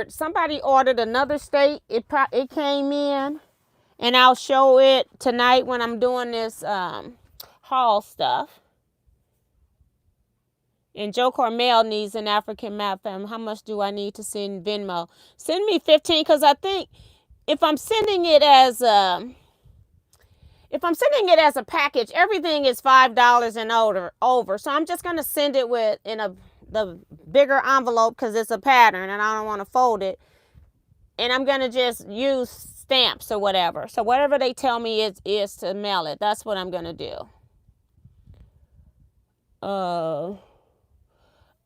Somebody ordered another state. It came in, and I'll show it tonight when I'm doing this haul stuff. And Joe Cormel needs an African map. How much do I need to send Venmo? Send me 15, because I think if I'm sending it as a package, everything is $5 and over. So I'm just gonna send it in the bigger envelope because it's a pattern and I don't want to fold it. And I'm gonna just use stamps or whatever. So whatever they tell me is to mail it. That's what I'm gonna do.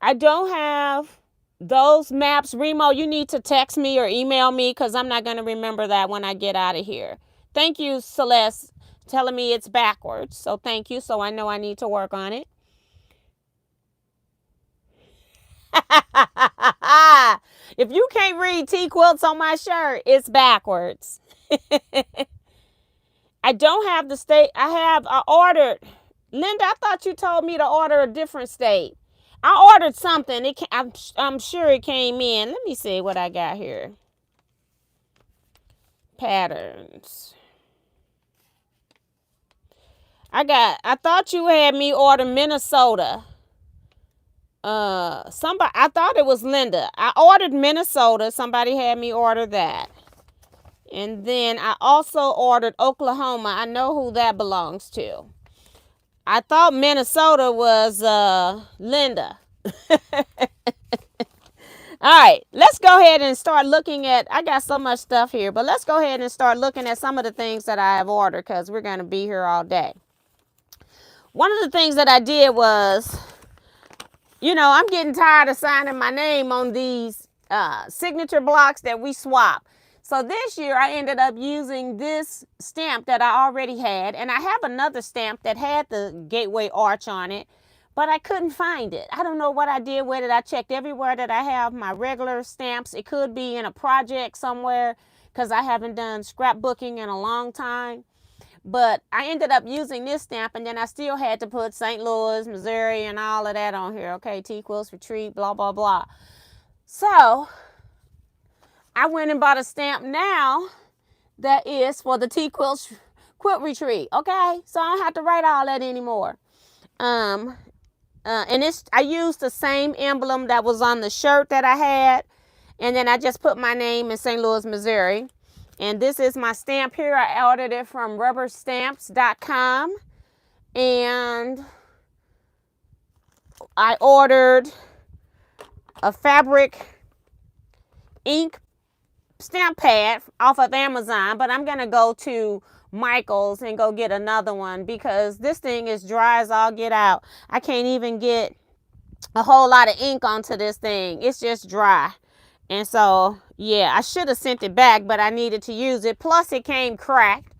I don't have those maps. Remo, you need to text me or email me because I'm not going to remember that when I get out of here. Thank you, Celeste, telling me it's backwards. So thank you. So I know I need to work on it. If you can't read Teaquilts on my shirt, it's backwards. I don't have the state. I ordered. Linda, I thought you told me to order a different state. I ordered something. I'm sure it came in. Let me see what I got here. Patterns. I thought you had me order Minnesota. I thought it was Linda. I ordered Minnesota. Somebody had me order that. And then I also ordered Oklahoma. I know who that belongs to. I thought Minnesota was Linda. All right, let's go ahead and start looking at, I got so much stuff here, but let's go ahead and start looking at some of the things that I have ordered because we're going to be here all day. One of the things that I did was, I'm getting tired of signing my name on these signature blocks that we swap. So this year I ended up using this stamp that I already had, and I have another stamp that had the Gateway Arch on it, but I couldn't find it. I don't know what I did with it. I checked everywhere that I have my regular stamps. It could be in a project somewhere because I haven't done scrapbooking in a long time. But I ended up using this stamp, and then I still had to put St. Louis, Missouri, and all of that on here. Okay, Teaquilts Retreat, blah, blah, blah. So I went and bought a stamp now that is for the Teaquilts Quilt Retreat. Okay, so I don't have to write all that anymore. And I used the same emblem that was on the shirt that I had, and then I just put my name in St. Louis, Missouri. And this is my stamp here. I ordered it from rubberstamps.com, and I ordered a fabric ink stamp pad off of Amazon, but I'm gonna go to Michael's and go get another one because this thing is dry as all get out. I can't even get a whole lot of ink onto this thing. It's just dry. And so, yeah, I should have sent it back, but I needed to use it. Plus, it came cracked.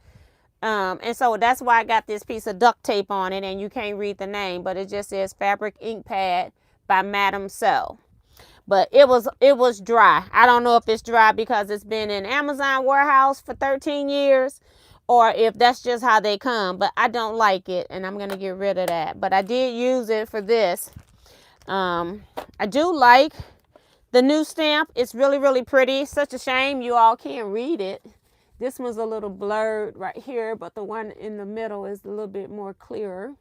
And so that's why I got this piece of duct tape on it, and you can't read the name, but it just says Fabric Ink Pad by Madam So. But it was dry. I don't know if it's dry because it's been in Amazon warehouse for 13 years or if that's just how they come. But I don't like it, and I'm going to get rid of that. But I did use it for this. I do like the new stamp. It's really, really pretty. Such a shame you all can't read it. This one's a little blurred right here, but the one in the middle is a little bit more clearer.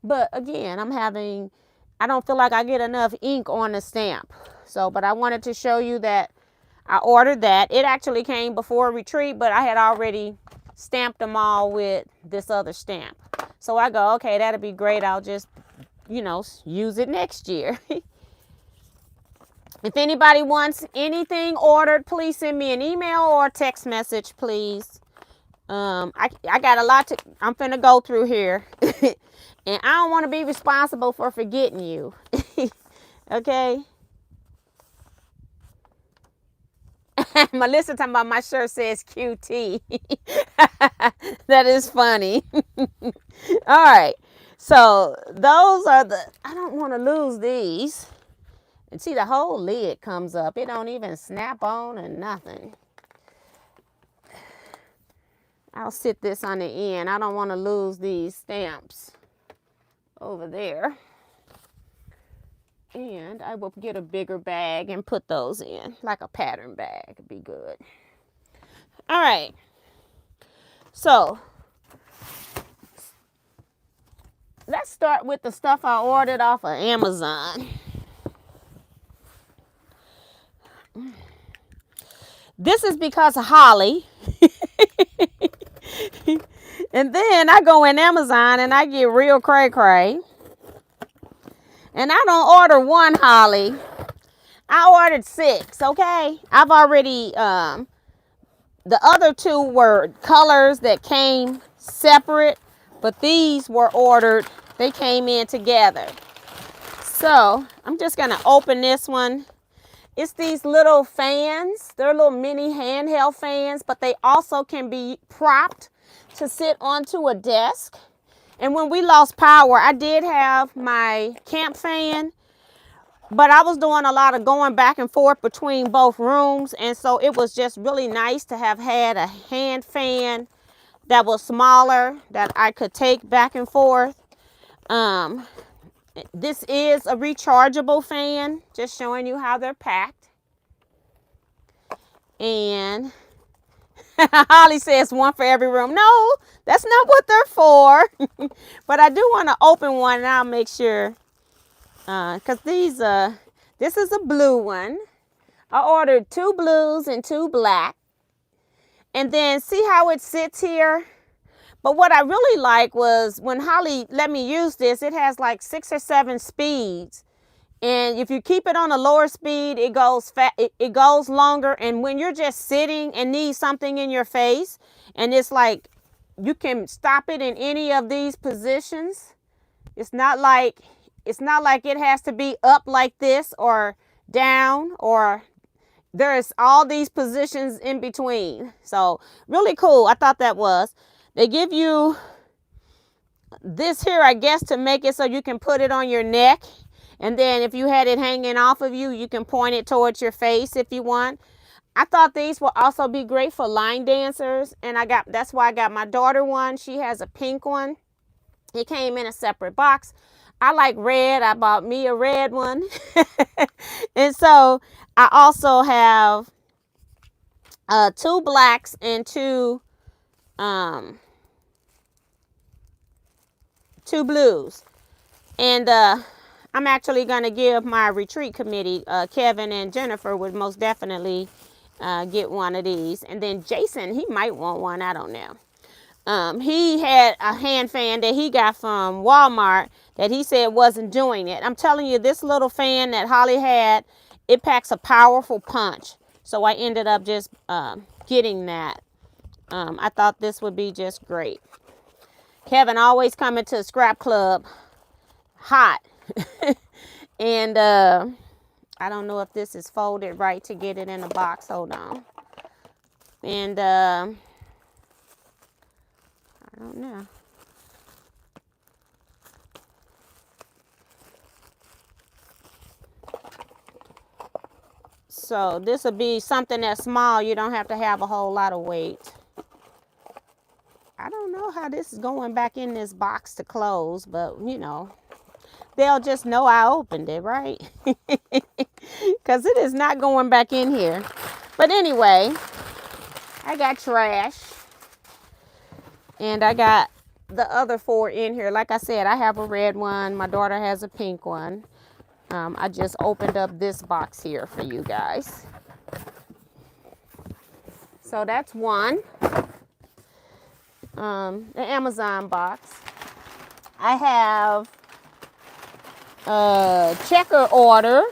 But again, I don't feel like I get enough ink on the stamp. So, but I wanted to show you that I ordered that. It actually came before retreat, but I had already stamped them all with this other stamp. So I go, okay, that'll be great. I'll just, use it next year. If anybody wants anything ordered, please send me an email or a text message, please. I got a lot I'm finna go through here. And I don't want to be responsible for forgetting you. Okay? Melissa talking about my shirt says QT. That is funny. All right. So those are I don't want to lose these. And see, the whole lid comes up. It don't even snap on or nothing. I'll sit this on the end. I don't want to lose these stamps over there. And I will get a bigger bag and put those in, like a pattern bag. It'd be good. All right. So let's start with the stuff I ordered off of Amazon. This is because of Holly. And then I go in Amazon and I get real cray-cray. And I don't order one Holly. I ordered 6, okay? I've already, the other 2 were colors that came separate, but these were ordered, they came in together. So I'm just gonna open this one. It's these little fans. They're little mini handheld fans, but they also can be propped to sit onto a desk. And when we lost power, I did have my camp fan, but I was doing a lot of going back and forth between both rooms. And so it was just really nice to have had a hand fan that was smaller that I could take back and forth. This is a rechargeable fan, just showing you how they're packed. And Holly says one for every room. No, that's not what they're for. But I do want to open one and I'll make sure. Because this is a blue one. I ordered 2 blues and 2 black. And then see how it sits here? But what I really like was when Holly let me use this, it has like 6 or 7 speeds. And if you keep it on a lower speed, it goes longer. And when you're just sitting and need something in your face, and it's like you can stop it in any of these positions. It's not like it has to be up like this or down, or there's all these positions in between. So really cool. I thought that was. They give you this here, I guess, to make it so you can put it on your neck. And then if you had it hanging off of you, you can point it towards your face if you want. I thought these will also be great for line dancers, and that's why I got my daughter one. She has a pink one. It came in a separate box. I like red. I bought me a red one. And so I also have 2 blacks and 2 blues. And I'm actually going to give my retreat committee, Kevin and Jennifer would most definitely get one of these. And then Jason, he might want one. I don't know. He had a hand fan that he got from Walmart that he said wasn't doing it. I'm telling you, this little fan that Holly had, it packs a powerful punch. So I ended up just getting that. I thought this would be just great. Kevin always coming to Scrap Club hot. And I don't know if this is folded right to get it in a box. Hold on. And I don't know. So this will be something that's small. You don't have to have a whole lot of weight. I don't know how this is going back in this box to close, but you know, they'll just know I opened it, right? Because it is not going back in here. But anyway, I got trash. And I got the other 4 in here. Like I said, I have a red one. My daughter has a pink one. I just opened up this box here for you guys. So that's one. The Amazon box. I have a checker order.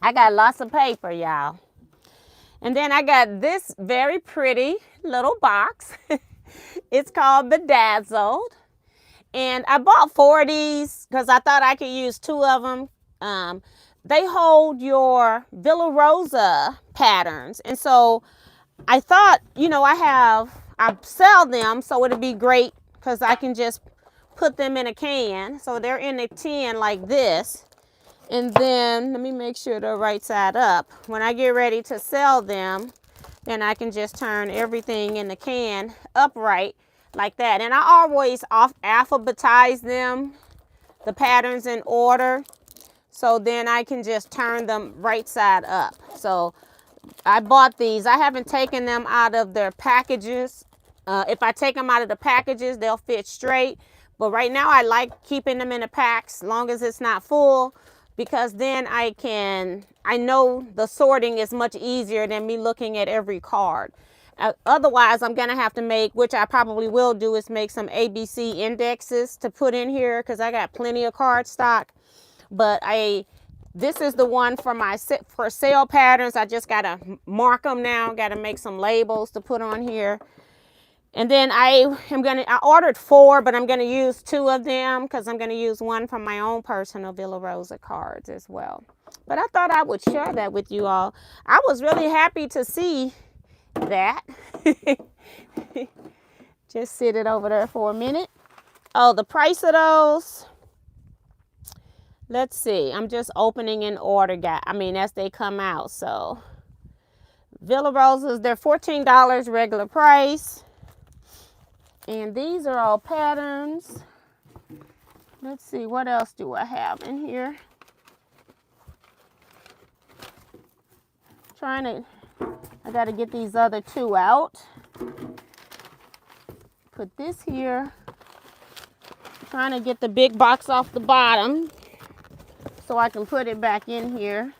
I got lots of paper, y'all. And then I got this very pretty little box. It's called Bedazzled. And I bought 4 of these because I thought I could use 2 of them. They hold your Villa Rosa patterns. And so I thought, you know, I sell them, so it'd be great because I can just put them in a can. So they're in a tin like this. And then let me make sure they're right side up. When I get ready to sell them, then I can just turn everything in the can upright like that. And I always alphabetize them, the patterns in order. So then I can just turn them right side up. So I bought these. I haven't taken them out of their packages. If I take them out of the packages, they'll fit straight. But right now I like keeping them in the packs as long as it's not full, because then I know the sorting is much easier than me looking at every card. Otherwise, I'm going to have to make, which I probably will do, is make some ABC indexes to put in here because I got plenty of card stock. But this is the one for sale patterns. I just got to mark them now. Got to make some labels to put on here. And then I ordered 4, but I'm going to use 2 of them because I'm going to use one from my own personal Villa Rosa cards as well. But I thought I would share that with you all. I was really happy to see that. Just sit it over there for a minute. Oh, the price of those. Let's see. I'm just opening in order, as they come out. So Villa Rosas, they're $14 regular price. And these are all patterns. Let's see, what else do I have in here? I got to get these other 2 out. Put this here. Trying to get the big box off the bottom so I can put it back in here.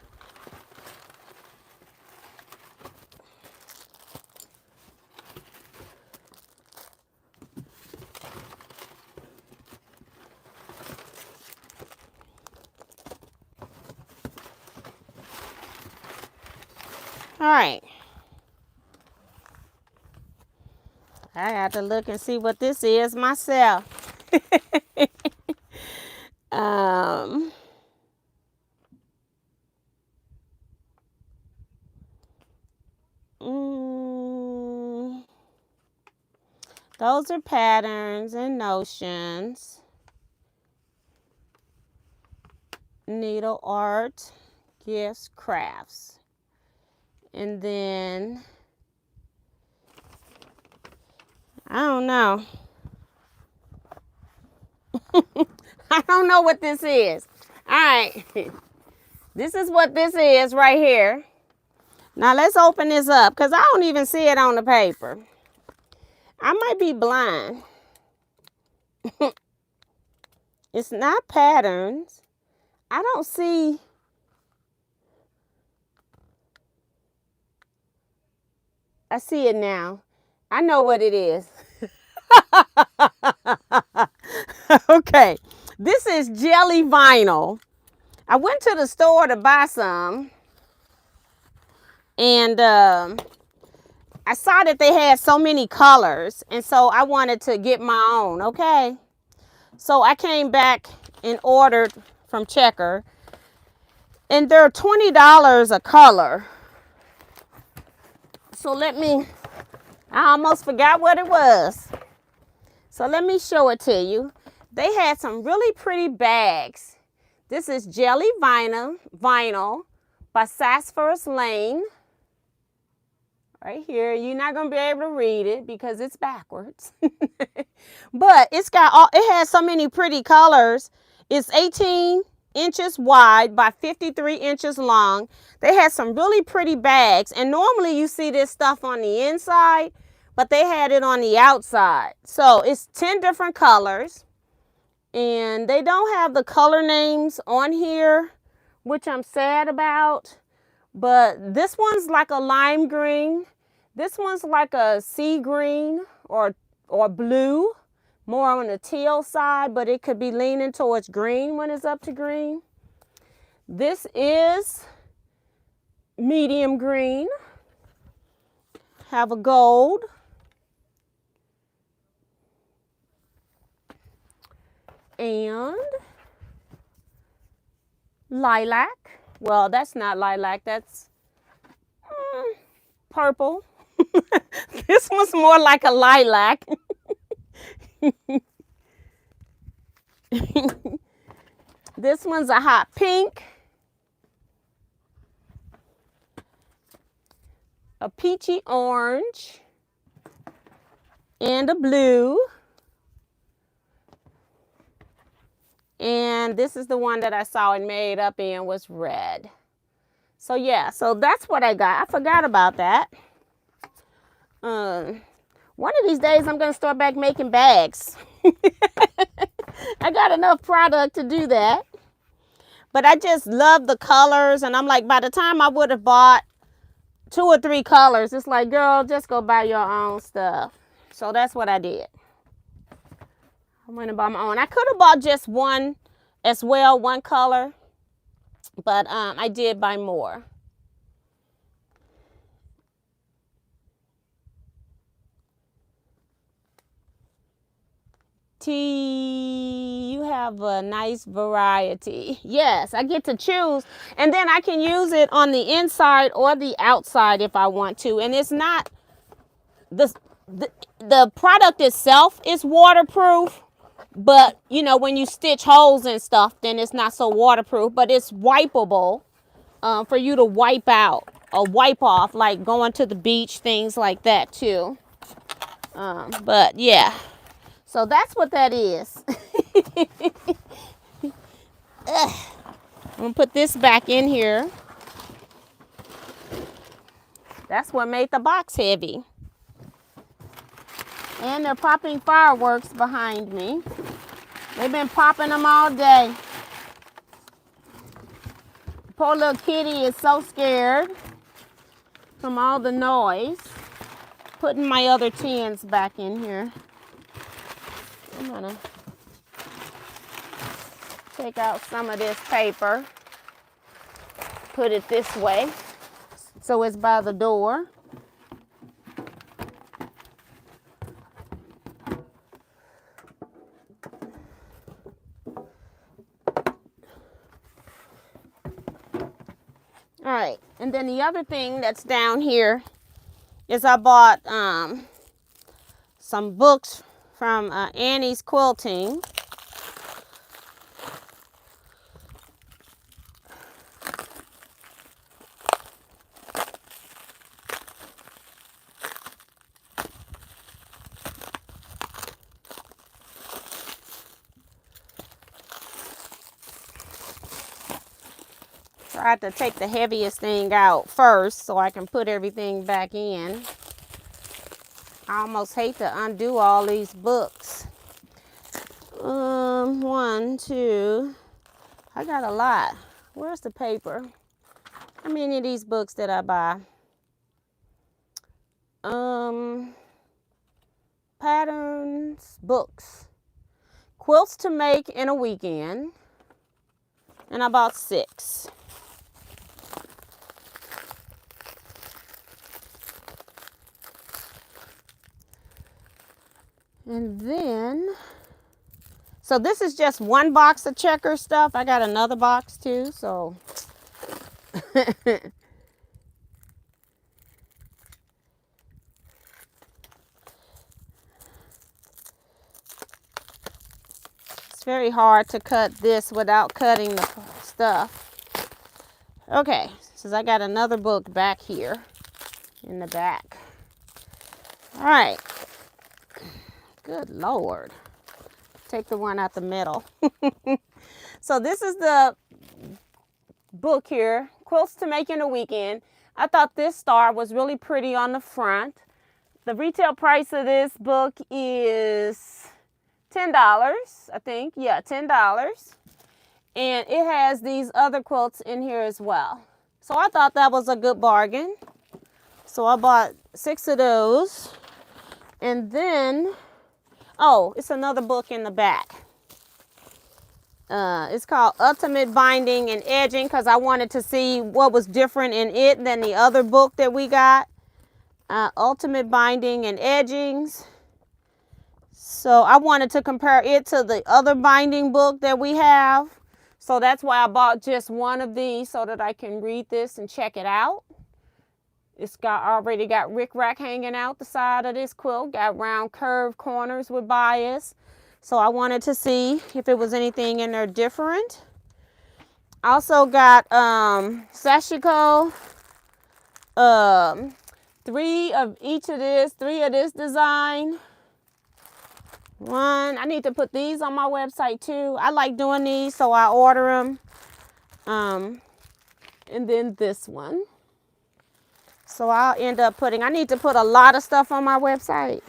All right. I got to look and see what this is myself. Those are patterns and notions. Needle art, Gifts, crafts. And then, I don't know. I don't know what this is. All right. This is what this is right here. Now let's open this up because I don't even see it on the paper. I might be blind. It's not patterns. I don't see. I see it now. I know what it is. Okay. This is jelly vinyl. I went to the store to buy some. And I saw that they had so many colors. And so I wanted to get my own. Okay. So I came back and ordered from Checker. And they're $20 a color. So I almost forgot what it was. So let me show it to you. They had some really pretty bags. This is Jelly Vinyl by Phosphorus Lane. Right here. You're not going to be able to read it because it's backwards. But it has so many pretty colors. It's 18 inches wide by 53 inches long. They had some really pretty bags. And normally you see this stuff on the inside, but they had it on the outside. So it's 10 different colors. And they don't have the color names on here, which I'm sad about. But this one's like a lime green. This one's like a sea green or blue, more on the teal side, but it could be leaning towards green when it's up to green. This is medium green. Have a gold. And lilac. Well, that's not lilac. That's purple. This one's more like a lilac. This one's a hot pink. A peachy orange. And a blue. And this is the one that I saw it made up in was red. So yeah, so that's what I got. I forgot about that. One of these days I'm going to start back making bags. I got enough product to do that. But I just love the colors. And I'm like, by the time I would have bought 2 or 3 colors, it's like, girl, just go buy your own stuff. So that's what I did. I went and bought my own. I could have bought just one as well, one color. But I did buy more. You have a nice variety. Yes, I get to choose. And then I can use it on the inside or the outside if I want to. And it's not, the product itself is waterproof. But, you know, when you stitch holes and stuff, then it's not so waterproof. But it's wipeable for you to wipe out or wipe off, like going to the beach, things like that, too. But, yeah. So that's what that is. I'm going to put this back in here. That's what made the box heavy. And they're popping fireworks behind me. They've been popping them all day. Poor little kitty is so scared from all the noise. Putting my other tins back in here. I'm gonna take out some of this paper. Put it this way so it's by the door. All right, and then the other thing that's down here is I bought some books from Annie's Quilting. Tried to take the heaviest thing out first so I can put everything back in. I almost hate to undo all these books. 1, 2. I got a lot. Where's the paper? How many of these books did I buy? Patterns, books. Quilts to make in a weekend. And I bought 6. And then, so this is just one box of checker stuff. I got another box too, so. It's very hard to cut this without cutting the stuff. Okay, so I got another book back here in the back. All right. Good Lord. Take the one out the middle. So this is the book here, Quilts to Make in a Weekend. I thought this star was really pretty on the front. The retail price of this book is $10, I think. Yeah, $10. And it has these other quilts in here as well. So I thought that was a good bargain. So I bought 6 of those. And then, oh, it's another book in the back. It's called Ultimate Binding and Edging because I wanted to see what was different in it than the other book that we got. Ultimate Binding and Edgings. So I wanted to compare it to the other binding book that we have. So that's why I bought just one of these so that I can read this and check it out. It's already got rickrack hanging out the side of this quilt. Got round curved corners with bias. So I wanted to see if it was anything in there different. Also got sashiko. 3 of each of this. 3 of this design. 1. I need to put these on my website too. I like doing these, so I order them. And then this one. So I'll end up putting, I need to put a lot of stuff on my website.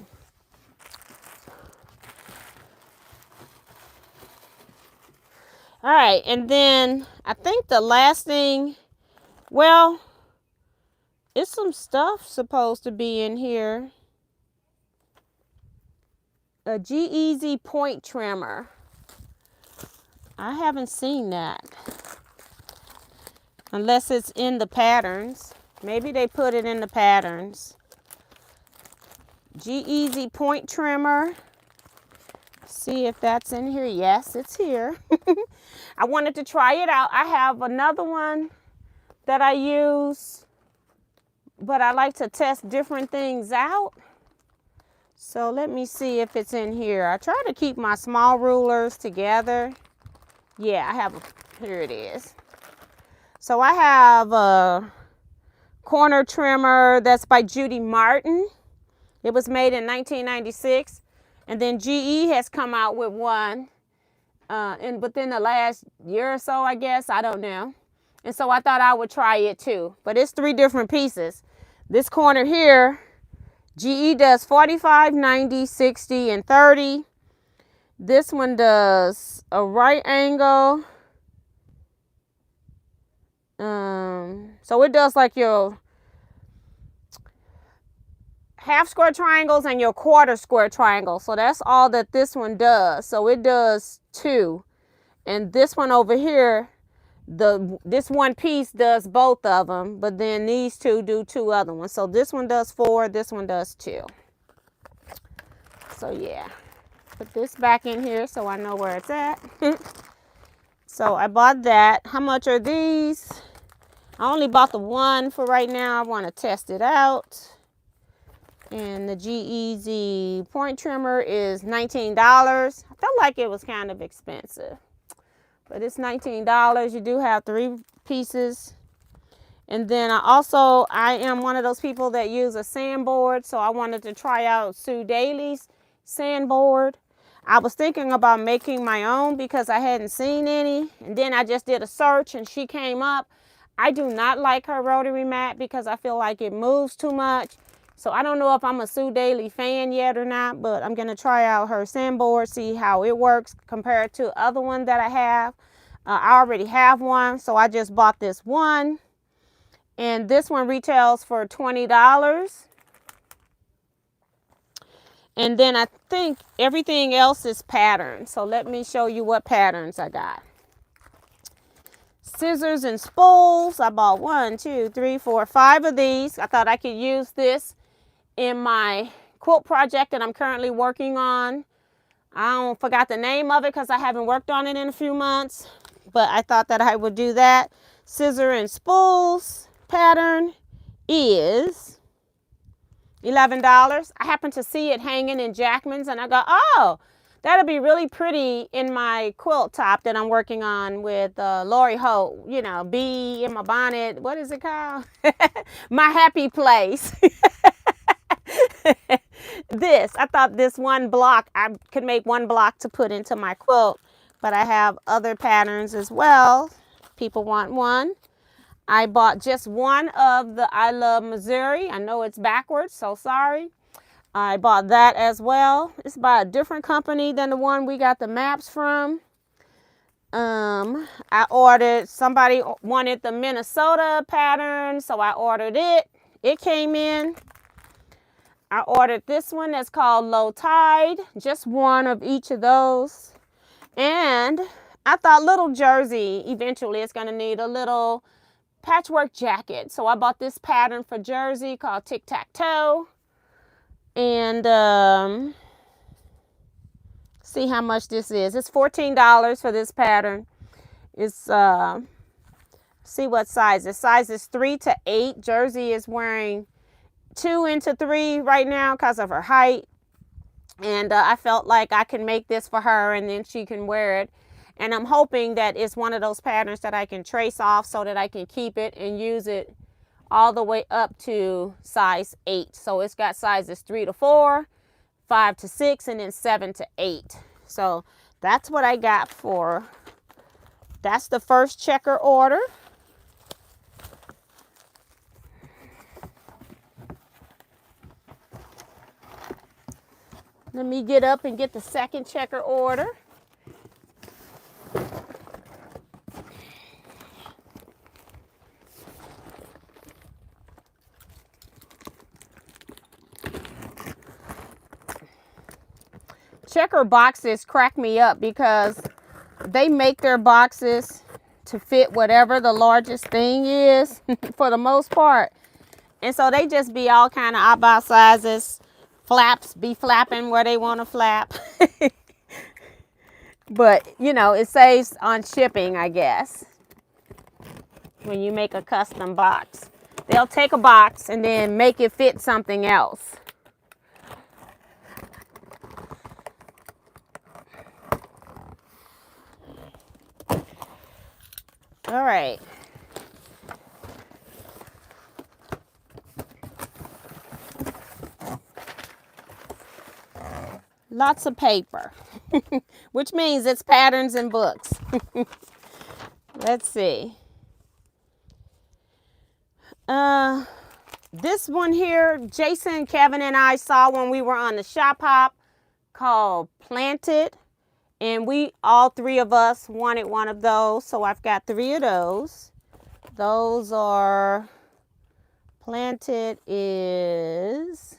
All right, and then I think the last thing, well, it's some stuff supposed to be in here. A G-Easy point trimmer. I haven't seen that. Unless it's in the patterns. Maybe they put it in the patterns. G-Easy point trimmer. See if that's in here. Yes, it's here. I wanted to try it out. I have another one that I use, but I like to test different things out. So let me see if it's in here. I try to keep my small rulers together. Yeah, I have, here it is. So I have a corner trimmer that's by Judy Martin. It was made in 1996. And then GE has come out with one within the last year or so, I guess. I don't know. And so I thought I would try it too. But it's 3 different pieces. This corner here, GE does 45, 90, 60, and 30. This one does a right angle. So it does like your half square triangles and your quarter square triangles. So that's all that this one does. So it does 2. And this one over here, this one piece does both of them, but then these 2 do 2 other ones. So this one does 4, this one does 2. So yeah, put this back in here so I know where it's at. So I bought that. How much are these? I only bought the one for right now. I want to test it out. And the G-Easy point trimmer is $19. I felt like it was kind of expensive, but it's $19. You do have 3 pieces. And then I am one of those people that use a sandboard, so I wanted to try out Sue Daly's sandboard. I was thinking about making my own because I hadn't seen any, and then I just did a search and she came up. I do not like her rotary mat because I feel like it moves too much. So I don't know if I'm a Sue Daily fan yet or not, but I'm going to try out her sandboard, see how it works compared to other one that I have. I already have one, so I just bought this one. And this one retails for $20. And then I think everything else is patterns. So let me show you what patterns I got. Scissors and spools. I bought 1, 2, 3, 4, 5 of these. I thought I could use this in my quilt project that I'm currently working on. I forgot the name of it because I haven't worked on it in a few months. But I thought that I would do that. Scissor and spools pattern is $11. I happened to see it hanging in Jackman's and I go, oh, that'll be really pretty in my quilt top that I'm working on with Lori Holt, you know, Bee in my bonnet. What is it called? My happy place. I thought this one block, I could make one block to put into my quilt, but I have other patterns as well. People want one. I bought just one of the I Love Missouri. I know it's backwards, so sorry. I bought that as well. It's by a different company than the one we got the maps from. I ordered, somebody wanted the Minnesota pattern, so I ordered it. It came in. I ordered this one that's called Low Tide, just one of each of those. And I thought little Jersey eventually is going to need a little patchwork jacket. So I bought this pattern for Jersey called Tic Tac Toe. And see how much this is. It's $14 for this pattern. It's see what size. The size is 3 to 8. Jersey is wearing 2 into 3 right now because of her height. And I felt like I can make this for her and then she can wear it. And I'm hoping that it's one of those patterns that I can trace off so that I can keep it and use it all the way up to size 8. So it's got sizes 3 to 4, 5 to 6, and then 7 to 8. So that's what I got for, that's the first checker order. Let me get up and get the second checker order. Checker boxes crack me up because they make their boxes to fit whatever the largest thing is for the most part. And so they just be all kind of oddball sizes. Flaps be flapping where they want to flap. But, you know, it saves on shipping, I guess. When you make a custom box. They'll take a box and then make it fit something else. All right. Lots of paper, which means it's patterns and books. Let's see. This one here, Jason, Kevin, and I saw when we were on the shop hop called Planted. And we, all 3 of us, wanted one of those. So I've got 3 of those. Those are, Planted is,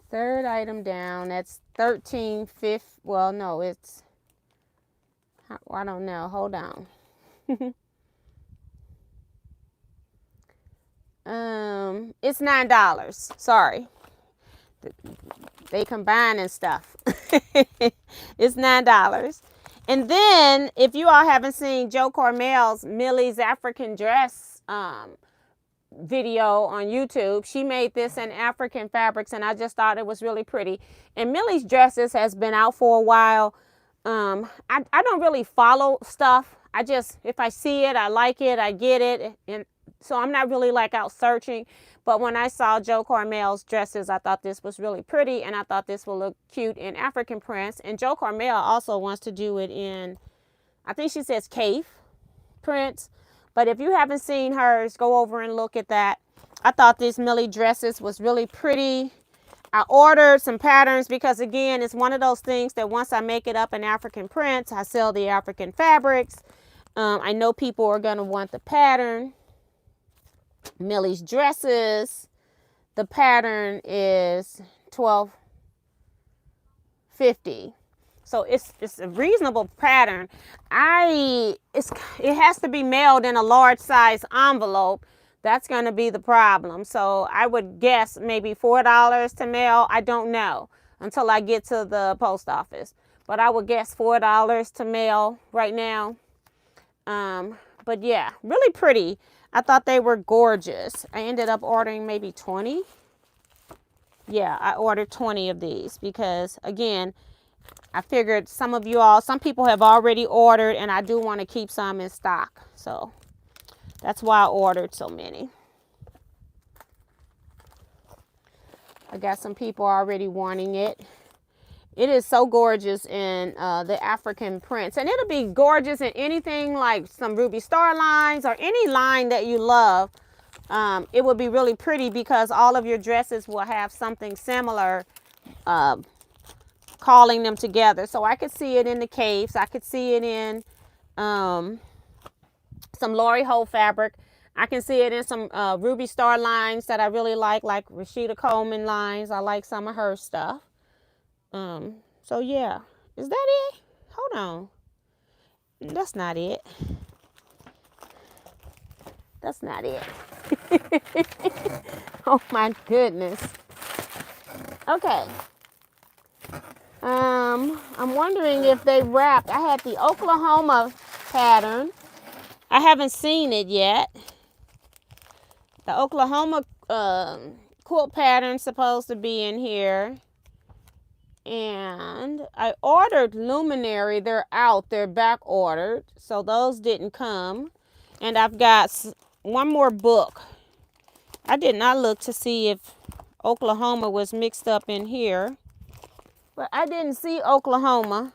third item down. That's 13.50. Well, no, it's, I don't know. Hold on. It's $9. Sorry. They combine and stuff. It's $9. And then, if you all haven't seen Joe Cormel's Millie's African Dress video on YouTube, she made this in African fabrics, and I just thought it was really pretty. And Millie's Dresses has been out for a while. I don't really follow stuff. I just, if I see it, I like it, I get it. And so I'm not really like out searching. But when I saw Joe Cormel's dresses, I thought this was really pretty, and I thought this will look cute in African prints. And Joe Cormel also wants to do it in, I think she says cave prints, But if you haven't seen hers, go over and look at that. I thought this Millie dresses was really pretty. I ordered some patterns because, again, it's one of those things that once I make it up in African prints, I sell the African fabrics. I know people are going to want the pattern. Millie's dresses, the pattern is $12.50. So it's a reasonable pattern. It has to be mailed in a large size envelope. That's going to be the problem. So I would guess maybe $4 to mail. I don't know until I get to the post office. But I would guess $4 to mail right now. But yeah, really pretty. I thought they were gorgeous. I ended up ordering maybe 20. Yeah, I ordered 20 of these because, again, I figured some people have already ordered, and I do want to keep some in stock. So that's why I ordered so many. I got some people already wanting it. It is so gorgeous in the African prints. And it'll be gorgeous in anything like some Ruby Star lines or any line that you love. It will be really pretty because all of your dresses will have something similar calling them together. So I could see it in the capes. I could see it in some Lori Holt fabric. I can see it in some Ruby Star lines that I really like Rashida Coleman lines. I like some of her stuff. So yeah, is that it? Hold on. That's not it. That's not it. Oh my goodness. Okay. I'm wondering if they wrapped. I had the Oklahoma pattern. I haven't seen it yet. The Oklahoma quilt pattern's supposed to be in here. And I ordered Luminary. They're out. They're back ordered. So those didn't come. And I've got one more book. I did not look to see if Oklahoma was mixed up in here. But I didn't see Oklahoma.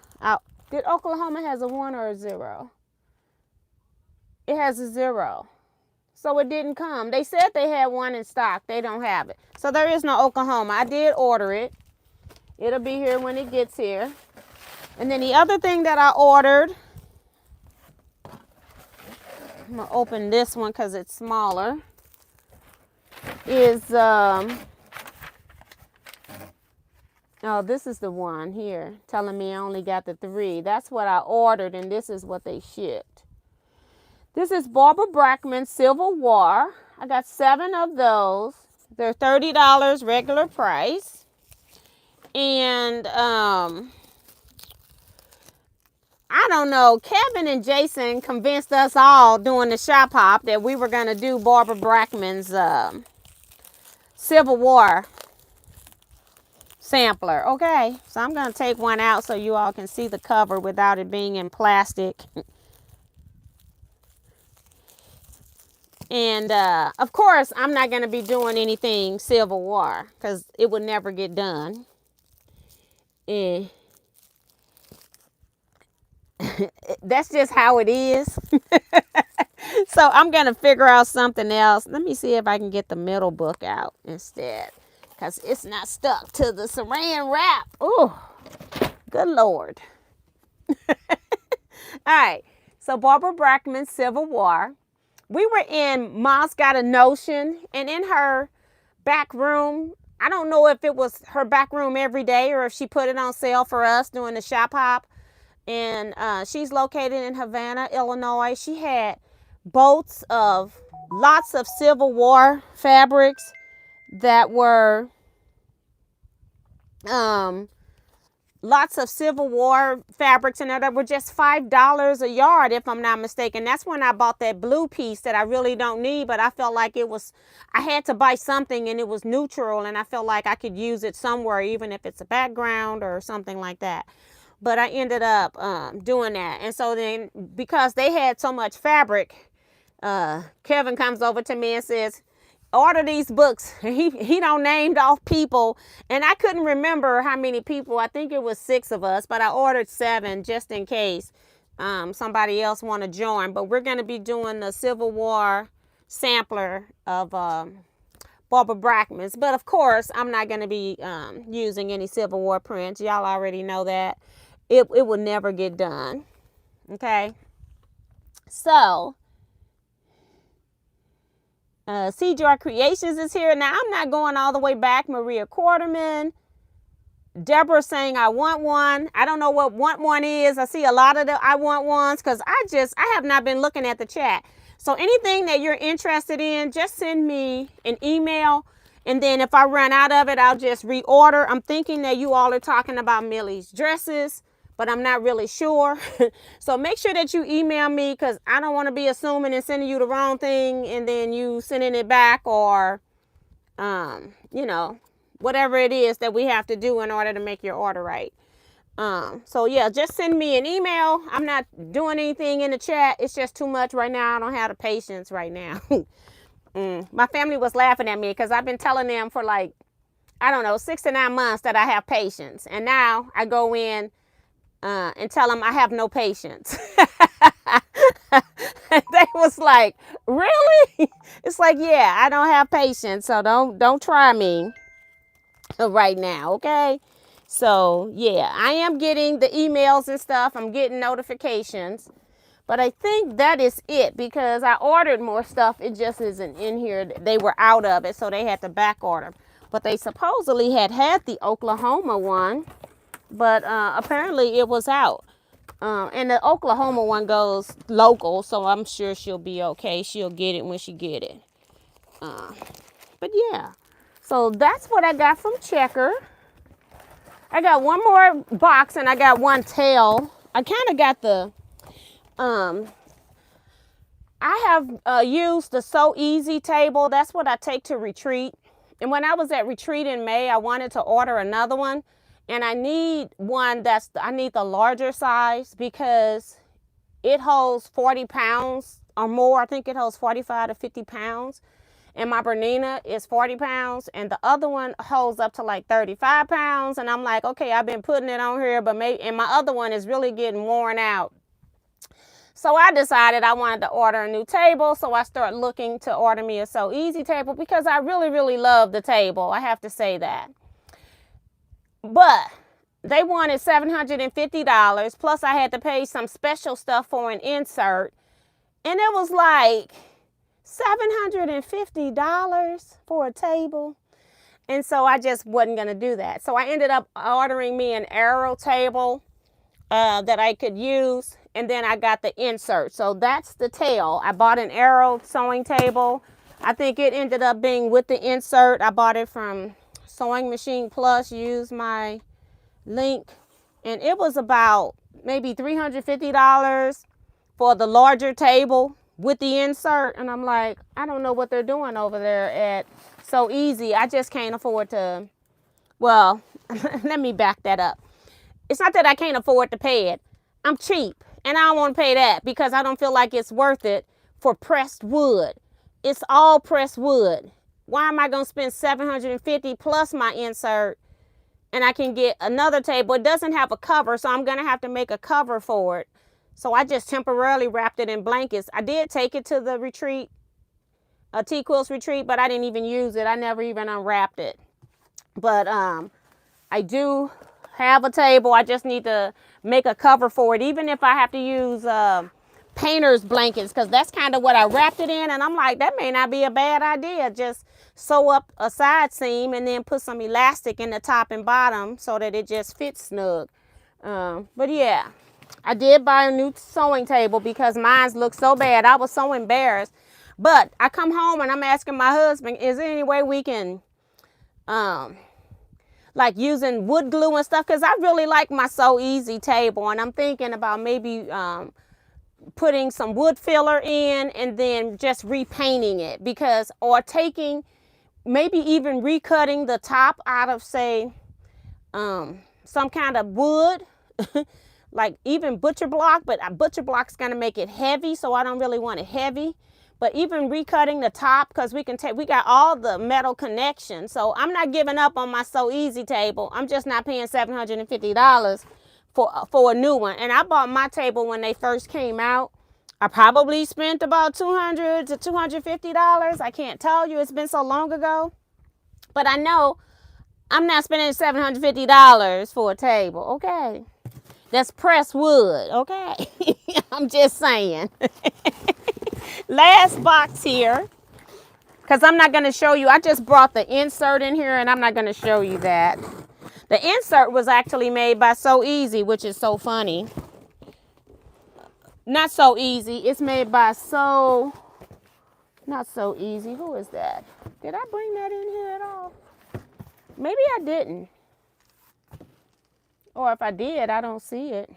Did Oklahoma has a 1 or a 0? It has a 0. So it didn't come. They said they had one in stock. They don't have it. So there is no Oklahoma. I did order it. It'll be here when it gets here. And then the other thing that I ordered, I'm going to open this one because it's smaller, is, oh, this is the one here telling me I only got the 3. That's what I ordered, and this is what they shipped. This is Barbara Brackman Civil War. I got 7 of those. They're $30 regular price. And I don't know, Kevin and Jason convinced us all during the shop hop that we were going to do Barbara Brackman's Civil War sampler. Okay, so I'm going to take one out so you all can see the cover without it being in plastic. And of course, I'm not going to be doing anything Civil War because it would never get done. That's just how it is. So I'm going to figure out something else. Let me see if I can get the middle book out instead, because it's not stuck to the saran wrap. Oh, good Lord. All right. So Barbara Brackman's Civil War. We were in Mom's Got a Notion, and in her back room, I don't know if it was her back room every day or if she put it on sale for us during the shop hop. And she's located in Havana, Illinois. She had boats of lots of Civil War fabrics that were lots of Civil War fabrics in there that were just $5 a yard, if I'm not mistaken. That's when I bought that blue piece that I really don't need, but I felt like I had to buy something and it was neutral, and I felt like I could use it somewhere, even if it's a background or something like that. But I ended up doing that. And so then, because they had so much fabric, Kevin comes over to me and says, order these books. He don't named off people, and I couldn't remember how many people. I think it was 6 of us, but I ordered 7 just in case. somebody else want to join. But we're going to be doing the Civil War sampler of Barbara Brackman's. But of course, I'm not going to be using any Civil War prints. Y'all already know that. It will never get done. Okay. So, CJR Creations is here. Now, I'm not going all the way back. Maria Quarterman. Deborah saying, I want one. I don't know what want one is. I see a lot of the I want ones because I have not been looking at the chat. So anything that you're interested in, just send me an email. And then if I run out of it, I'll just reorder. I'm thinking that you all are talking about Millie's dresses, but I'm not really sure. So make sure that you email me because I don't want to be assuming and sending you the wrong thing and then you sending it back or, you know, whatever it is that we have to do in order to make your order right. So yeah, just send me an email. I'm not doing anything in the chat. It's just too much right now. I don't have the patience right now. My family was laughing at me because I've been telling them for like, I don't know, 6 to 9 months that I have patience. And now I go in and tell them I have no patience. And they was like, really? It's like, yeah, I don't have patience. So don't try me right now, okay? So yeah, I am getting the emails and stuff. I'm getting notifications, but I think that is it because I ordered more stuff. It just isn't in here. They were out of it, so they had to back order. But they supposedly had the Oklahoma one, but apparently it was out. And the Oklahoma one goes local, so I'm sure she'll be okay. She'll get it when she get it. But yeah, so that's what I got from Checker. I got one more box and I got one tail. I kind of got the, I have used the So Easy table. That's what I take to retreat. And when I was at retreat in May, I wanted to order another one. And I need one I need the larger size because it holds 40 pounds or more. I think it holds 45 to 50 pounds. And my Bernina is 40 pounds and the other one holds up to like 35 pounds. And I'm like, okay, I've been putting it on here, but maybe, and my other one is really getting worn out. So I decided I wanted to order a new table. So I started looking to order me a So Easy table because I really, really love the table. I have to say that. But they wanted $750 plus I had to pay some special stuff for an insert. And it was like $750 for a table. And so I just wasn't going to do that. So I ended up ordering me an arrow table that I could use. And then I got the insert. So that's the tail. I bought an arrow sewing table. I think it ended up being with the insert. I bought it from Sewing Machine Plus. Used my link. And it was about maybe $350 for the larger table with the insert. And I'm like, I don't know what they're doing over there at So Easy. I just can't afford to, well, let me back that up. It's not that I can't afford to pay it. I'm cheap and I don't want to pay that because I don't feel like it's worth it for pressed wood. It's all pressed wood. Why am I going to spend $750 plus my insert and I can get another table? It doesn't have a cover, so I'm going to have to make a cover for it. So I just temporarily wrapped it in blankets. I did take it to the retreat, a Teaquilts retreat, but I didn't even use it. I never even unwrapped it. But I do have a table. I just need to make a cover for it, even if I have to use painter's blankets, because that's kind of what I wrapped it in. And I'm like, that may not be a bad idea. Just sew up a side seam and then put some elastic in the top and bottom so that it just fits snug. But yeah. I did buy a new sewing table because mine looked so bad. I was so embarrassed. But I come home and I'm asking my husband, is there any way we can, like using wood glue and stuff? Because I really like my So Easy table. And I'm thinking about maybe putting some wood filler in and then just repainting it. Because, or taking, maybe even recutting the top out of, say, some kind of wood. Like even butcher block, but a butcher block's going to make it heavy, so I don't really want it heavy. But even recutting the top, because we got all the metal connections. So I'm not giving up on my So Easy table. I'm just not paying $750 for a new one. And I bought my table when they first came out. I probably spent about $200 to $250. I can't tell you. It's been so long ago. But I know I'm not spending $750 for a table. Okay. That's pressed wood. Okay. I'm just saying. Last box here. Because I'm not going to show you. I just brought the insert in here and I'm not going to show you that. The insert was actually made by So Easy, which is so funny. Not So Easy. It's made by Not So Easy. Who is that? Did I bring that in here at all? Maybe I didn't. Or if I did, I don't see it.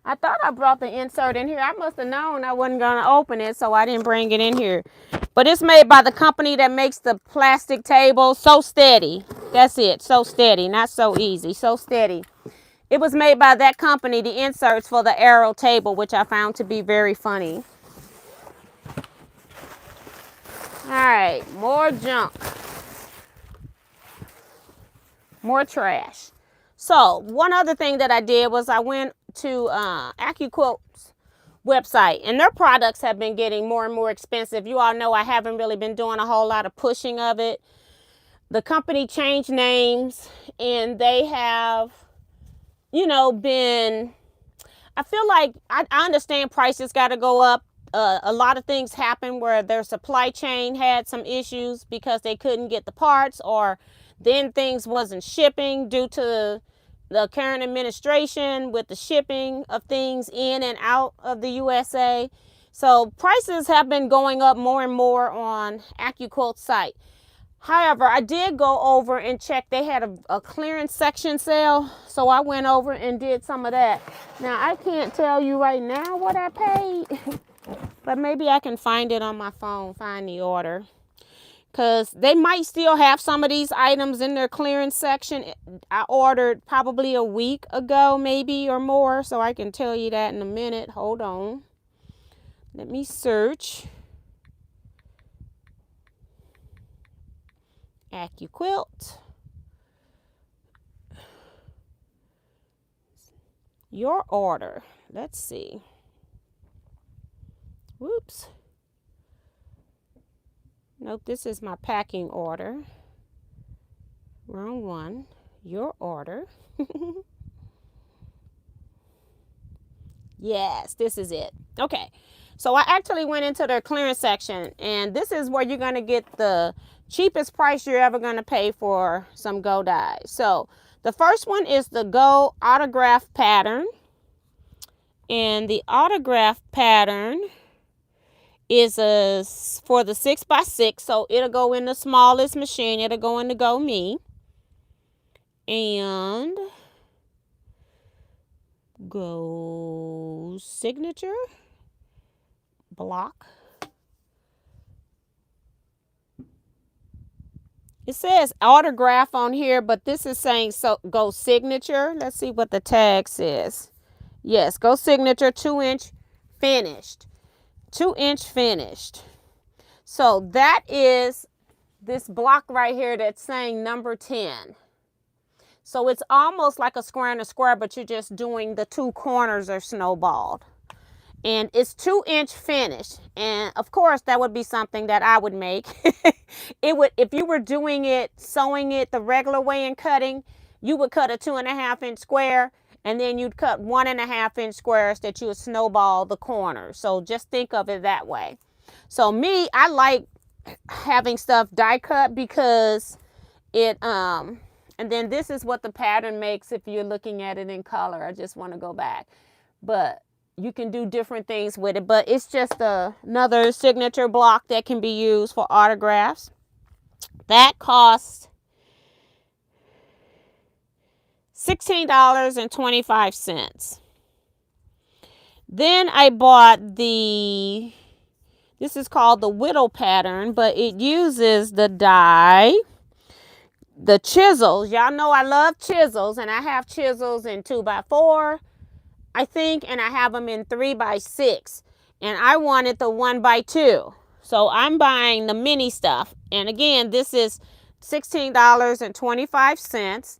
I thought I brought the insert in here. I must have known I wasn't going to open it, so I didn't bring it in here. But it's made by the company that makes the plastic table, So Steady. That's it, So Steady, not So Easy, So Steady. It was made by that company, the inserts for the Arrow table, which I found to be very funny. All right, more junk. More trash. So one other thing that I did was I went to Accuquilt's website, and their products have been getting more and more expensive. You all know I haven't really been doing a whole lot of pushing of it. The company changed names, and they have, you know, been, I feel like I understand prices got to go up. A lot of things happened where their supply chain had some issues because they couldn't get the parts, or then things wasn't shipping due to the current administration with the shipping of things in and out of the USA. So prices have been going up more and more on Accuquilt's site. However, I did go over and check. They had a clearance section sale, so I went over and did some of that. Now, I can't tell you right now what I paid, but maybe I can find it on my phone, find the order. Because they might still have some of these items in their clearance section. I ordered probably a week ago, maybe, or more. So I can tell you that in a minute. Hold on. Let me search. Accuquilt. Your order. Let's see. Whoops. Nope, this is my packing order. Wrong one. Your order. Yes, this is it. Okay, so I actually went into their clearance section, and this is where you're going to get the cheapest price you're ever going to pay for some Go dies. So the first one is the Go autograph pattern, and the autograph pattern is for the 6x6, so it'll go in the smallest machine. It'll go in the Go Me, and Go signature block. It says autograph on here, but this is saying so Go signature. Let's see what the tag says. Yes, Go signature, 2-inch finished. 2-inch finished. So that is this block right here that's saying number 10. So it's almost like a square and a square, but you're just doing the two corners are snowballed. And it's 2-inch finished. And of course, that would be something that I would make. It would, if you were doing it, sewing it the regular way and cutting, you would cut a 2.5-inch square, and then you'd cut 1.5-inch squares that you would snowball the corners. So just think of it that way. So me, I like having stuff die cut because it, and then this is what the pattern makes if you're looking at it in color. I just want to go back. But you can do different things with it. But it's just another signature block that can be used for autographs. That costs $16.25. Then I bought this is called the Whittle pattern, but it uses the die, the chisels. Y'all know I love chisels, and I have chisels in 2x4, I think, and I have them in 3x6, and I wanted the 1x2. So I'm buying the mini stuff. And again, this is $16.25.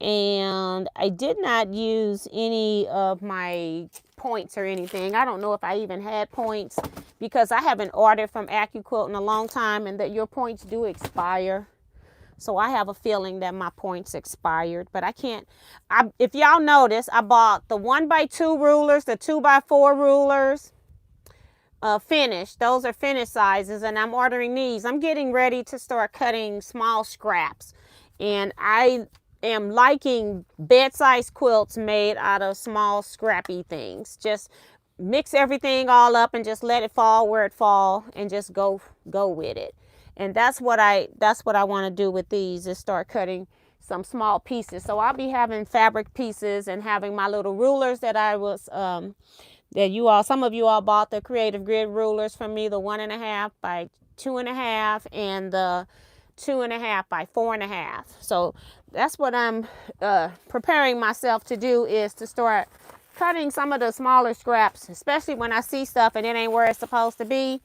And I did not use any of my points or anything. I don't know if I even had points because I haven't ordered from Accuquilt in a long time, and that your points do expire. So I have a feeling that my points expired, but I can't. If y'all notice, I bought the 1x2 rulers, the 2x4 rulers, finished. Those are finished sizes, and I'm ordering these. I'm getting ready to start cutting small scraps, and I am liking bed-size quilts made out of small scrappy things. Just mix everything all up and just let it fall where it fall, and just go with it. And that's what I want to do with these, is start cutting some small pieces. So I'll be having fabric pieces and having my little rulers that I was that some of you all bought the Creative Grid rulers from me, the 1.5 by 2.5 and the 2.5 by 4.5. So that's what I'm preparing myself to do, is to start cutting some of the smaller scraps, especially when I see stuff and it ain't where it's supposed to be.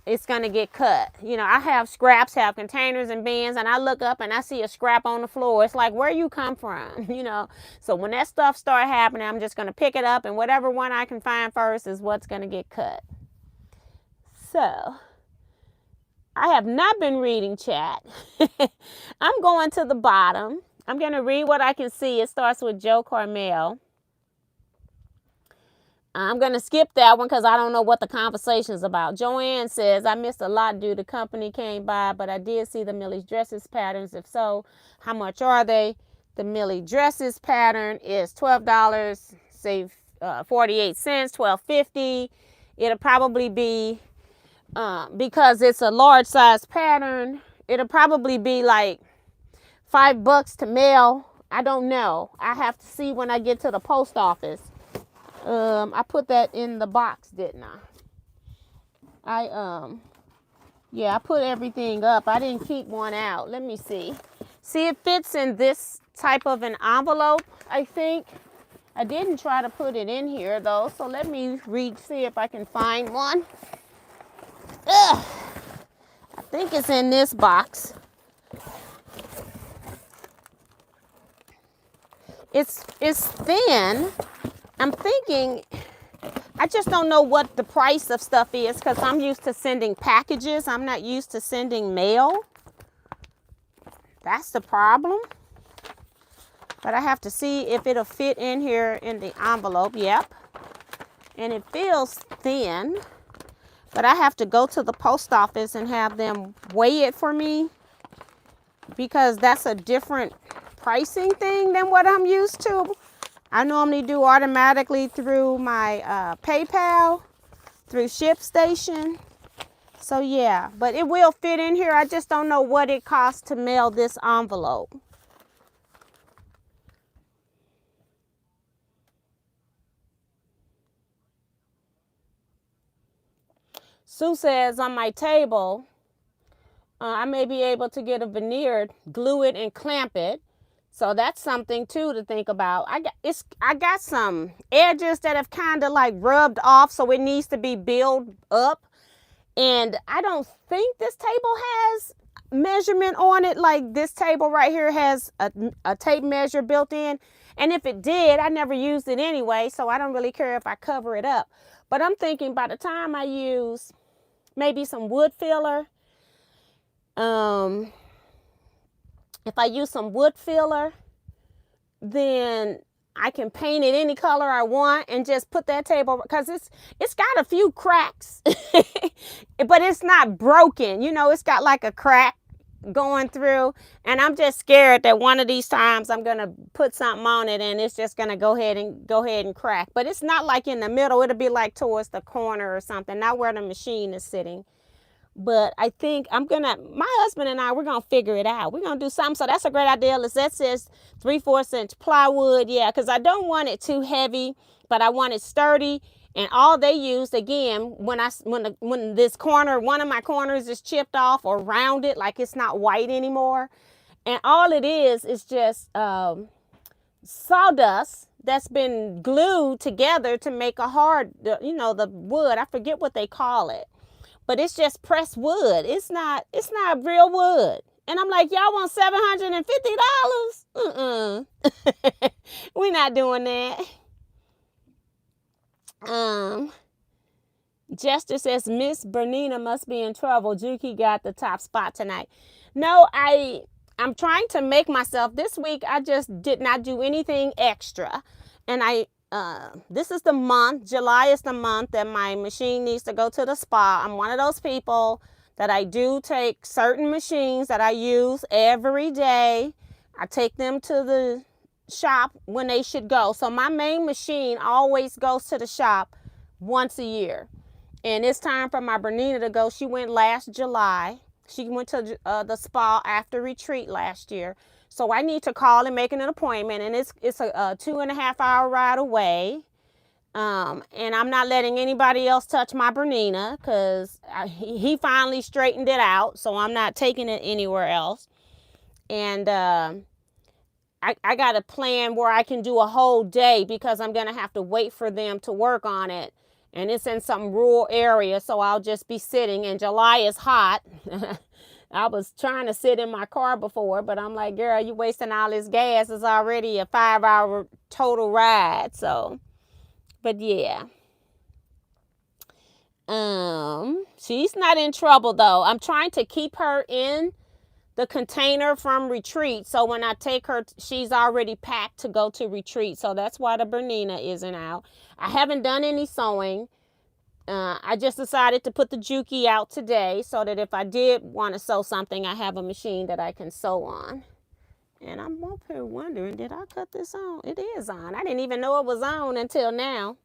It's going to get cut. You know, I have scraps, have containers and bins, and I look up and I see a scrap on the floor. It's like, where you come from, you know? So when that stuff start happening, I'm just going to pick it up, and whatever one I can find first is what's going to get cut. So I have not been reading chat. I'm going to the bottom. I'm going to read what I can see. It starts with Joe Carmel. I'm going to skip that one because I don't know what the conversation is about. Joanne says, I missed a lot due to company came by, but I did see the Millie's dresses patterns. If so, how much are they? The Millie dresses pattern is $12, save 48 cents, $12.50. It'll probably be, because it's a large size pattern, it'll probably be like $5 to mail. I don't know. I have to see when I get to the post office. I put that in the box, didn't I? Yeah, I put everything up. I didn't keep one out. Let me see. See, it fits in this type of an envelope, I think. I didn't try to put it in here, though, so let me see if I can find one. Ugh. I think it's in this box. It's thin. I'm thinking, I just don't know what the price of stuff is because I'm used to sending packages. I'm not used to sending mail. That's the problem. But I have to see if it'll fit in here in the envelope. Yep. And it feels thin. But I have to go to the post office and have them weigh it for me, because that's a different pricing thing than what I'm used to. I normally do automatically through my PayPal, through ShipStation. So yeah, but it will fit in here. I just don't know what it costs to mail this envelope. Sue says on my table, I may be able to get a veneer, glue it and clamp it. So that's something too to think about. I got some edges that have kind of like rubbed off, so it needs to be built up. And I don't think this table has measurement on it. Like this table right here has a tape measure built in. And if it did, I never used it anyway, so I don't really care if I cover it up. But I'm thinking by the time I use maybe some wood filler, if I use some wood filler, then I can paint it any color I want and just put that table, because it's got a few cracks, but it's not broken. You know, it's got like a crack going through, and I'm just scared that one of these times I'm gonna put something on it and it's just gonna go ahead and crack. But it's not like in the middle. It'll be like towards the corner or something, not where the machine is sitting. But I think my husband and I, we're going to figure it out. We're going to do something. So that's a great idea. That says 3/4 inch plywood. Yeah, because I don't want it too heavy, but I want it sturdy. And all they used, again, when this corner, one of my corners is chipped off or rounded, like it's not white anymore. And all it is just sawdust that's been glued together to make a hard, the wood. I forget what they call it. But it's just pressed wood. It's not real wood. And I'm like, y'all want $750? We're not doing that. Jester says, Miss Bernina must be in trouble. Juki got the top spot tonight. No, I'm trying to make myself. This week, I just did not do anything extra. And this is the month. July is the month that my machine needs to go to the spa. I'm one of those people that I do take certain machines that I use every day. I take them to the shop when they should go. So my main machine always goes to the shop once a year. And it's time for my Bernina to go. She went last July. She went to the spa after retreat last year. So I need to call and make an appointment. And it's a 2.5 hour ride away. And I'm not letting anybody else touch my Bernina because he finally straightened it out. So I'm not taking it anywhere else. And I got a plan where I can do a whole day because I'm going to have to wait for them to work on it. And it's in some rural area, so I'll just be sitting. And July is hot. I was trying to sit in my car before, but I'm like, girl, you wasting all this gas. It's already a 5-hour total ride. So, but yeah. She's not in trouble, though. I'm trying to keep her in the container from retreat. So when I take her, she's already packed to go to retreat. So that's why the Bernina isn't out. I haven't done any sewing. I just decided to put the Juki out today so that if I did want to sew something, I have a machine that I can sew on. And I'm up here wondering, did I cut this on? It is on. I didn't even know it was on until now.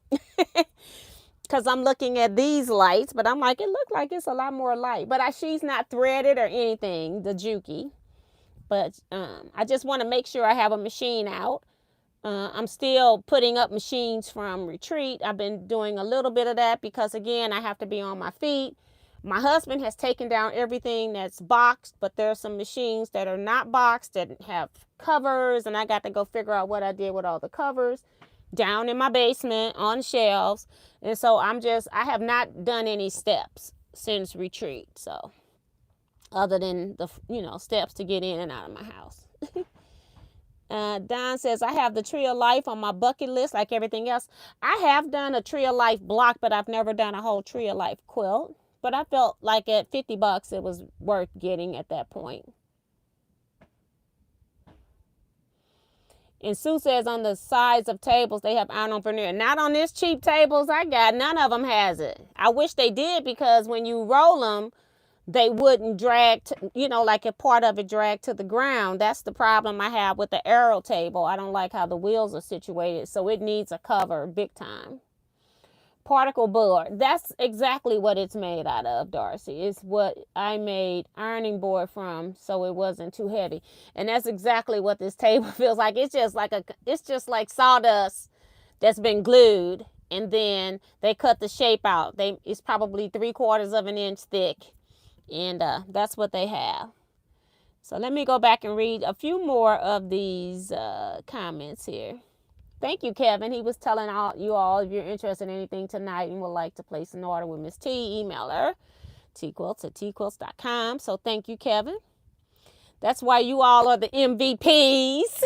Because I'm looking at these lights, but I'm like, it looked like it's a lot more light. But she's not threaded or anything, the Juki. But I just want to make sure I have a machine out. I'm still putting up machines from retreat. I've been doing a little bit of that because, again, I have to be on my feet. My husband has taken down everything that's boxed, but there are some machines that are not boxed that have covers, and I got to go figure out what I did with all the covers down in my basement on shelves. And so I have not done any steps since retreat. So other than the, steps to get in and out of my house. Don says, I have the Tree of Life on my bucket list like everything else. I have done a Tree of Life block, but I've never done a whole Tree of Life quilt. But I felt like at $50 it was worth getting at that point. And Sue says on the sides of tables, they have iron-on veneer. Not on this cheap tables I got. None of them has it. I wish they did because when you roll them, they wouldn't drag, like a part of it drag to the ground. That's the problem I have with the arrow table. I don't like how the wheels are situated, so it needs a cover big time. Particle board. That's exactly what it's made out of, Darcy. It's what I made ironing board from, so it wasn't too heavy. And that's exactly what this table feels like. It's just like sawdust that's been glued, and then they cut the shape out. It's probably 3/4 of an inch thick, and that's what they have. So let me go back and read a few more of these comments here. Thank you, Kevin. He was telling you all if you're interested in anything tonight and would like to place an order with Miss T, email her, teaquilts@teaquilts.com. So thank you, Kevin. That's why you all are the MVPs.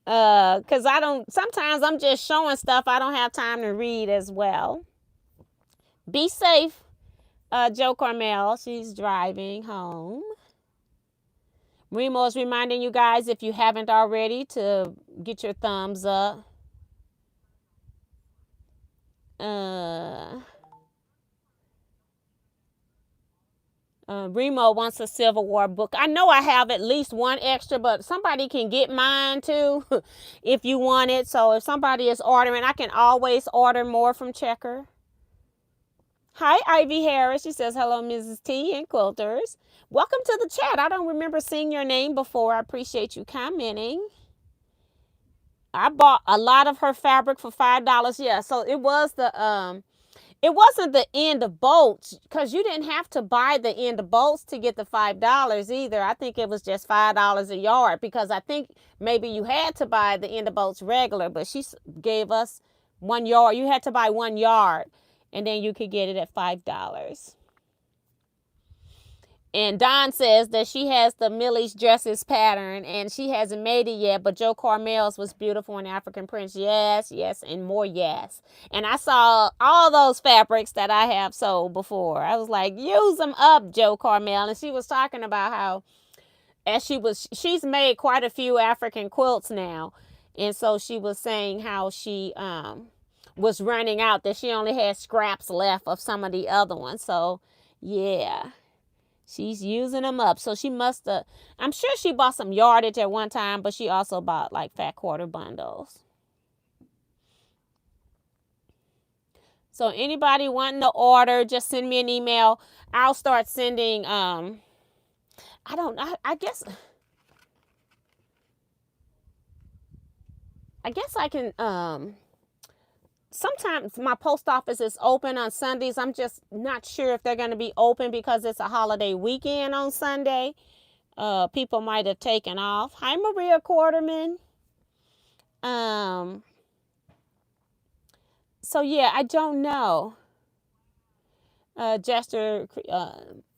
Because sometimes I'm just showing stuff I don't have time to read as well. Be safe, Joe Carmel. She's driving home. Remo is reminding you guys, if you haven't already, to get your thumbs up. Remo wants a Civil War book. I know I have at least one extra, but somebody can get mine too if you want it. So if somebody is ordering, I can always order more from Checker. Hi, Ivy Harris. She says, hello, Mrs. T and Quilters. Welcome to the chat. I don't remember seeing your name before. I appreciate you commenting. I bought a lot of her fabric for $5. Yeah, so it was it wasn't the end of bolts, because you didn't have to buy the end of bolts to get the $5 either. I think it was just $5 a yard, because I think maybe you had to buy the end of bolts regular, but she gave us 1 yard. You had to buy 1 yard, and then you could get it at $5. And Dawn says that she has the Millie's dresses pattern and she hasn't made it yet, but Joe Carmel's was beautiful in African prints. Yes, yes, and more yes. And I saw all those fabrics that I have sold before. I was like, use them up, Joe Carmel. And she was talking about how she's made quite a few African quilts now. And so she was saying how she was running out, that she only had scraps left of some of the other ones. So yeah. She's using them up. So she must have, I'm sure she bought some yardage at one time, but she also bought like fat quarter bundles. So anybody wanting to order, just send me an email. I'll start sending, I guess I can, sometimes my post office is open on Sundays. I'm just not sure if they're going to be open because it's a holiday weekend on Sunday. People might have taken off. Hi, Maria Quarterman. So yeah, I don't know. Jester,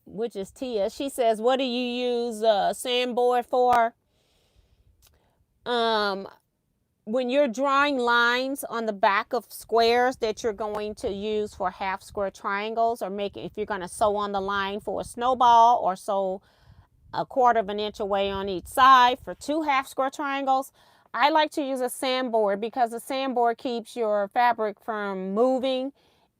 which is Tia, she says, what do you use sandboard for? When you're drawing lines on the back of squares that you're going to use for half square triangles, or if you're going to sew on the line for a snowball, or sew a 1/4 of an inch away on each side for 2 half square triangles, I like to use a sandboard because the sandboard keeps your fabric from moving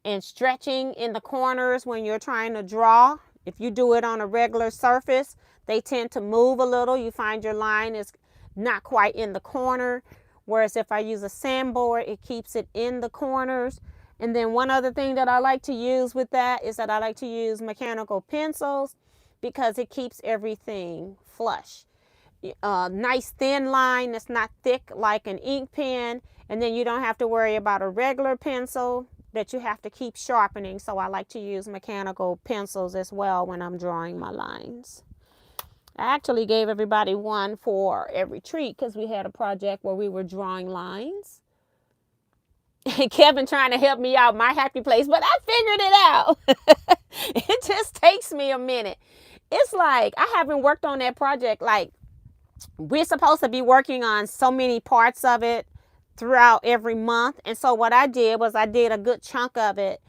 and stretching in the corners when you're trying to draw. If you do it on a regular surface, they tend to move a little. You find your line is not quite in the corner. Whereas if I use a sandboard, it keeps it in the corners. And then one other thing that I like to use with that is that I like to use mechanical pencils because it keeps everything flush. Nice thin line that's not thick like an ink pen. And then you don't have to worry about a regular pencil that you have to keep sharpening. So I like to use mechanical pencils as well when I'm drawing my lines. I actually gave everybody one for every treat because we had a project where we were drawing lines. Kevin trying to help me out, my happy place, but I figured it out. It just takes me a minute. It's like I haven't worked on that project. Like, we're supposed to be working on so many parts of it throughout every month. And so what I did was I did a good chunk of it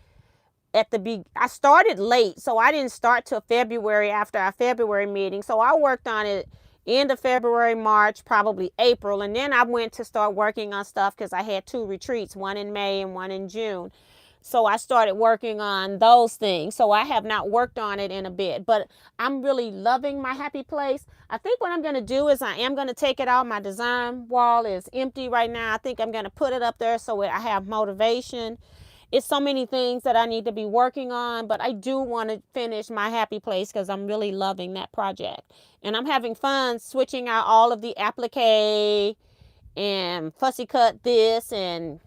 I started late, so I didn't start till February after our February meeting. So I worked on it end of February, March, probably April. And then I went to start working on stuff because I had 2 retreats, one in May and one in June. So I started working on those things. So I have not worked on it in a bit, but I'm really loving my happy place. I think what I'm going to do is I am going to take it out. My design wall is empty right now. I think I'm going to put it up there so I have motivation. It's so many things that I need to be working on, but I do want to finish my happy place because I'm really loving that project. And I'm having fun switching out all of the applique and fussy cut this and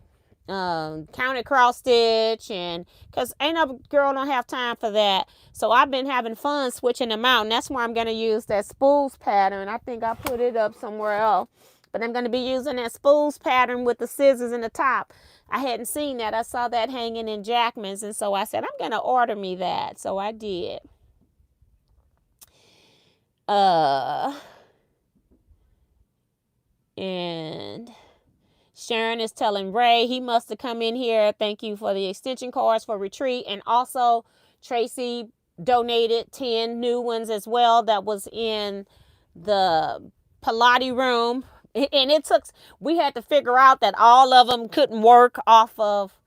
counted cross stitch, and because ain't no girl don't have time for that. So I've been having fun switching them out, and that's where I'm going to use that spools pattern. I think I put it up somewhere else, but I'm going to be using that spools pattern with the scissors in the top. I hadn't seen that. I saw that hanging in Jackman's, and so I said, I'm going to order me that. So I did. And Sharon is telling Ray he must have come in here. Thank you for the extension cords for retreat. And also Tracy donated 10 new ones as well that was in the Pilates room. And we had to figure out that all of them couldn't work off of,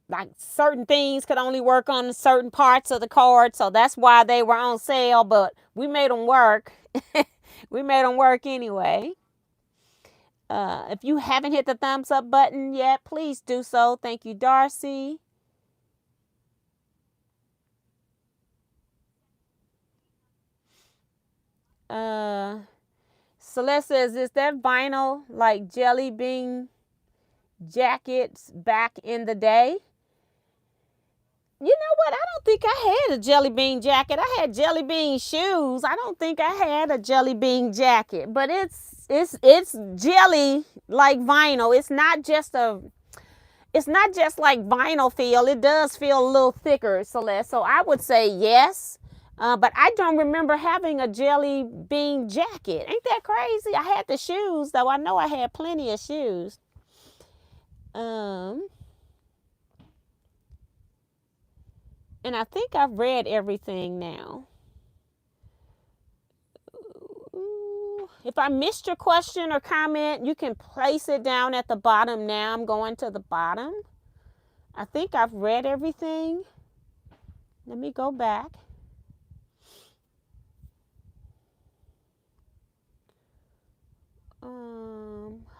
like, certain things could only work on certain parts of the cord. So that's why they were on sale, but we made them work. We made them work anyway. If you haven't hit the thumbs up button yet, please do so. Thank you, Darcy. Celeste says, is that vinyl like jelly bean jackets back in the day? You know what? I don't think I had a jelly bean jacket. I had jelly bean shoes. I don't think I had a jelly bean jacket, but it's jelly like vinyl. It's not just like vinyl feel. It does feel a little thicker, Celeste. So I would say yes. But I don't remember having a jelly bean jacket. Ain't that crazy? I had the shoes, though. I know I had plenty of shoes. And I think I've read everything now. If I missed your question or comment, you can place it down at the bottom now. I'm going to the bottom. I think I've read everything. Let me go back.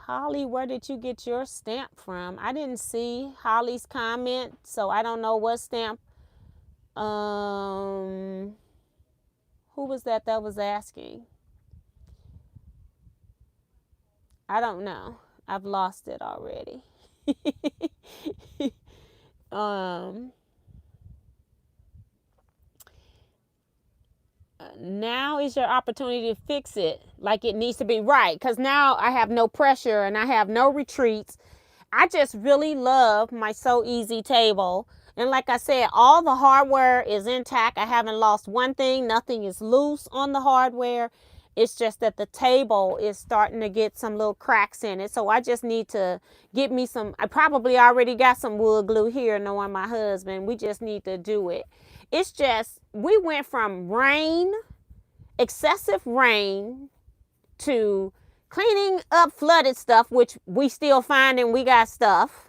Holly, where did you get your stamp from? I didn't see Holly's comment, so I don't know what stamp. Who was that was asking? I don't know. I've lost it already. Now is your opportunity to fix it like it needs to be, right? Because now I have no pressure and I have no retreats. I just really love my So Easy table. And like I said, all the hardware is intact. I haven't lost one thing. Nothing is loose on the hardware. It's just that the table is starting to get some little cracks in it. So I just need to get me some. I probably already got some wood glue here, knowing my husband. We just need to do it. It's just, we went from rain, excessive rain, to cleaning up flooded stuff, which we still finding we got stuff.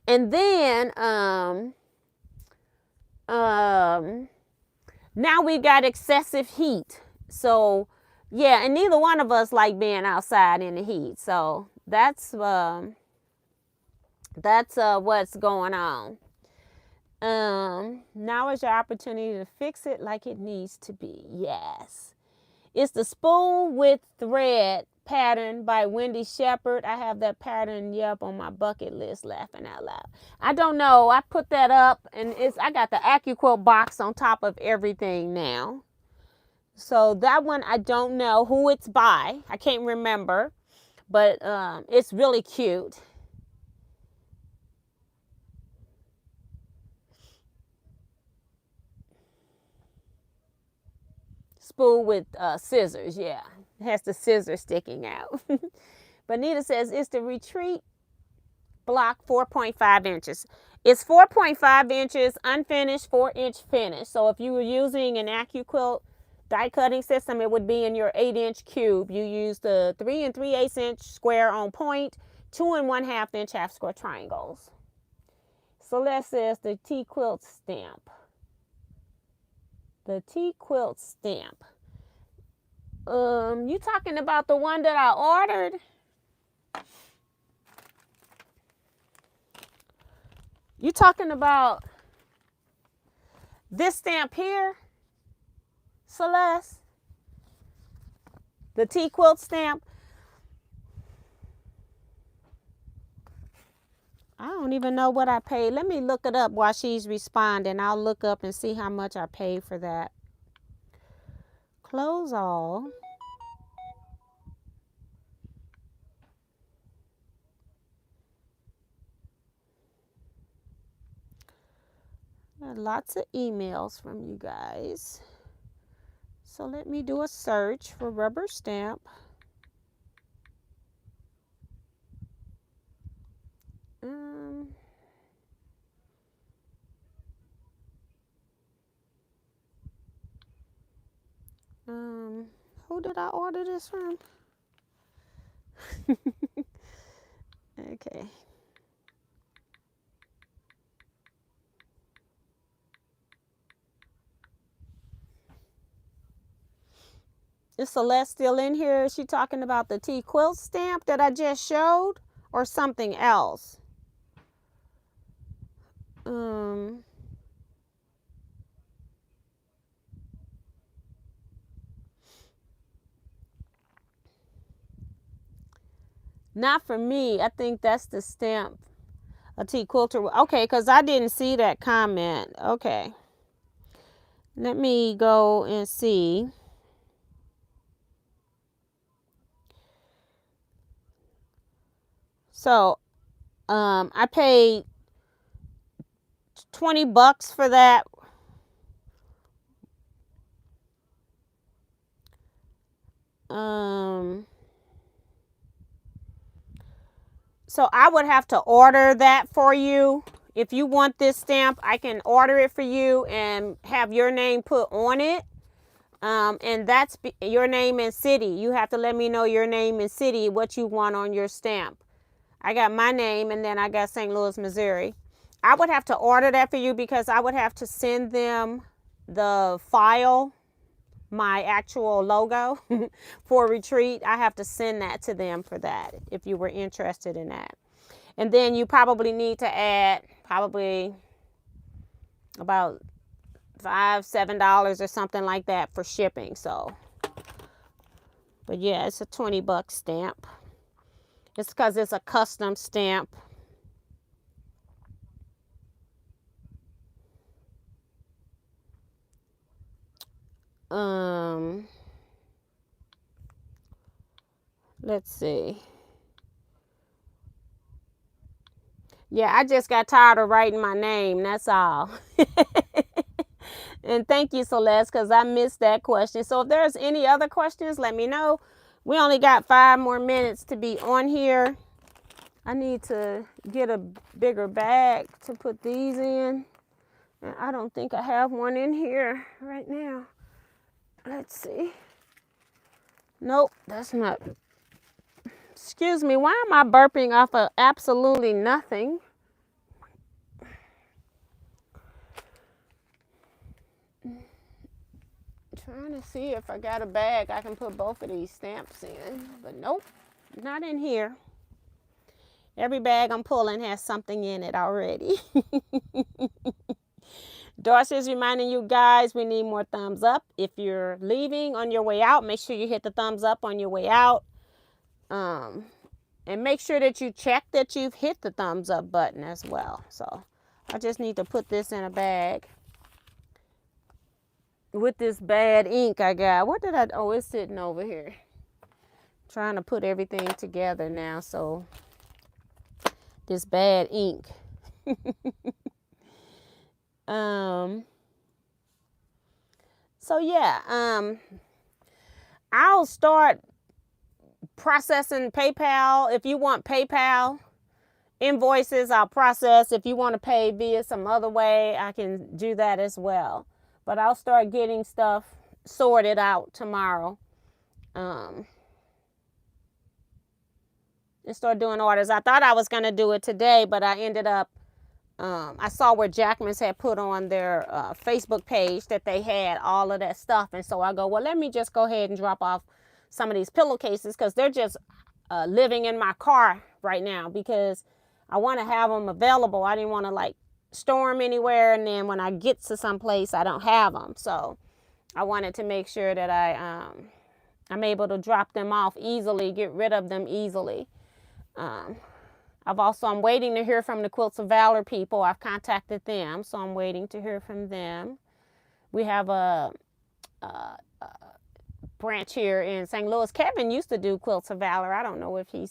And then now we got excessive heat. So yeah, and neither one of us like being outside in the heat. So that's what's going on. Now is your opportunity to fix it like it needs to be. Yes. It's the Spool with Thread pattern by Wendy Shepherd. I have that pattern, yep, on my bucket list, laughing out loud. I don't know. I put that up, and I got the Accuquilt box on top of everything now. So that one, I don't know who it's by. I can't remember, but it's really cute. Spool with scissors, yeah. It has the scissors sticking out. Bonita says it's the retreat block 4.5 inches. It's 4.5 inches unfinished, 4-inch finish. So if you were using an Accuquilt die cutting system, it would be in your 8-inch cube. You use the 3 3/8 inch square on point, 2 1/2 inch half square triangles. Celeste says the Teaquilt stamp. The Teaquilt stamp. You talking about the one that I ordered? You talking about this stamp here, Celeste? The Teaquilt stamp? I don't even know what I paid. Let me look it up while she's responding. I'll look up and see how much I paid for that. Close all. Lots of emails from you guys. So let me do a search for rubber stamp. Who did I order this from? Okay. Is Celeste still in here? Is she talking about the Teaquilt stamp that I just showed, or something else? Not for me. I think that's the stamp. A Teaquilter. Okay, because I didn't see that comment. Okay. Let me go and see. So, I paid $20 for that. So I would have to order that for you. If you want this stamp, I can order it for you and have your name put on it. And that's your name and city. You have to let me know your name and city, what you want on your stamp. I got my name, and then I got St. Louis, Missouri. I would have to order that for you because I would have to send them the file, my actual logo for retreat. I have to send that to them for that if you were interested in that. And then you probably need to add probably about $5-7 or something like that for shipping. So, but yeah, it's a $20 stamp. It's because it's a custom stamp. Let's see. Yeah, I just got tired of writing my name. That's all. And thank you, Celeste, because I missed that question. So if there's any other questions, let me know. We only got 5 more minutes to be on here. I need to get a bigger bag to put these in. And I don't think I have one in here right now. Let's see. Nope, that's not. Excuse me, why am I burping off of absolutely nothing? Trying to see if I got a bag I can put both of these stamps in, but nope, not in here. Every bag I'm pulling has something in it already. Darcy is reminding you guys we need more thumbs up. If you're leaving on your way out, make sure you hit the thumbs up on your way out. And make sure that you check that you've hit the thumbs up button as well. So I just need to put this in a bag with this bad ink I got. What did I, oh, it's sitting over here. Trying to put everything together now. So this bad ink. So yeah, I'll start processing PayPal. If you want PayPal invoices, I'll process. If you want to pay via some other way, I can do that as well. But I'll start getting stuff sorted out tomorrow. And start doing orders. I thought I was going to do it today, but I ended up, I saw where Jackman's had put on their Facebook page that they had all of that stuff. And so I go, well, let me just go ahead and drop off some of these pillowcases because they're just living in my car right now because I want to have them available. I didn't want to like store them anywhere, and then when I get to some place, I don't have them. So I wanted to make sure that I'm able to drop them off easily, get rid of them easily. I'm waiting to hear from the Quilts of Valor people. I've contacted them, so I'm waiting to hear from them. We have a branch here in St. Louis. Kevin used to do Quilts of Valor. I don't know if he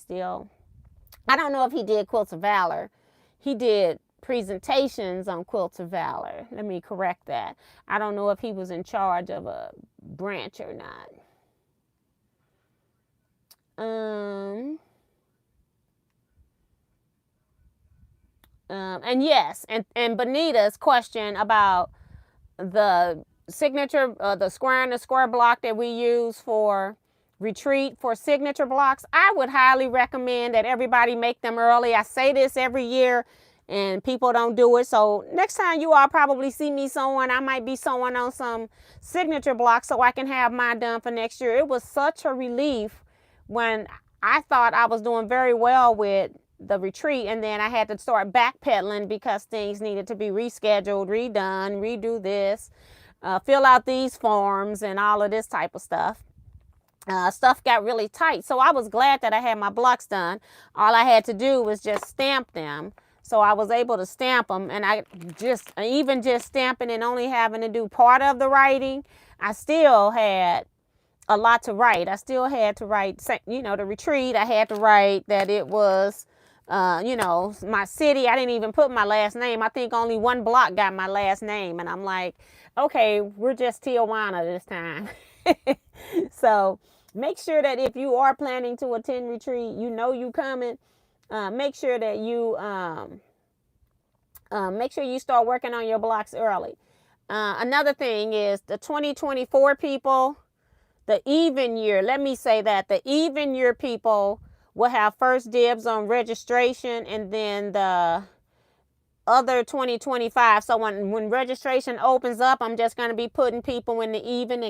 did Quilts of Valor. He did presentations on Quilts of Valor. Let me correct that. I don't know if he was in charge of a branch or not. And yes, and Bonita's question about the signature, the square and the square block that we use for retreat for signature blocks, I would highly recommend that everybody make them early. I say this every year and people don't do it. So next time you all probably see me sewing, I might be sewing on some signature blocks so I can have mine done for next year. It was such a relief when I thought I was doing very well with the retreat, and then I had to start backpedaling because things needed to be rescheduled, redone, redo this, fill out these forms and all of this type of stuff. Stuff got really tight, so I was glad that I had my blocks done. All I had to do was just stamp them, so I was able to stamp them. And even just stamping and only having to do part of the writing, I still had a lot to write. I still had to write, the retreat. I had to write that it was my city. I didn't even put my last name. I think only one block got my last name. And I'm like, okay, we're just Teajuana this time. So make sure that if you are planning to attend retreat, you coming, make sure that you make sure you start working on your blocks early. Another thing is the 2024 people, the even year, let me say that, the even year people will have first dibs on registration, and then the other 2025. So when registration opens up, I'm just going to be putting people in the even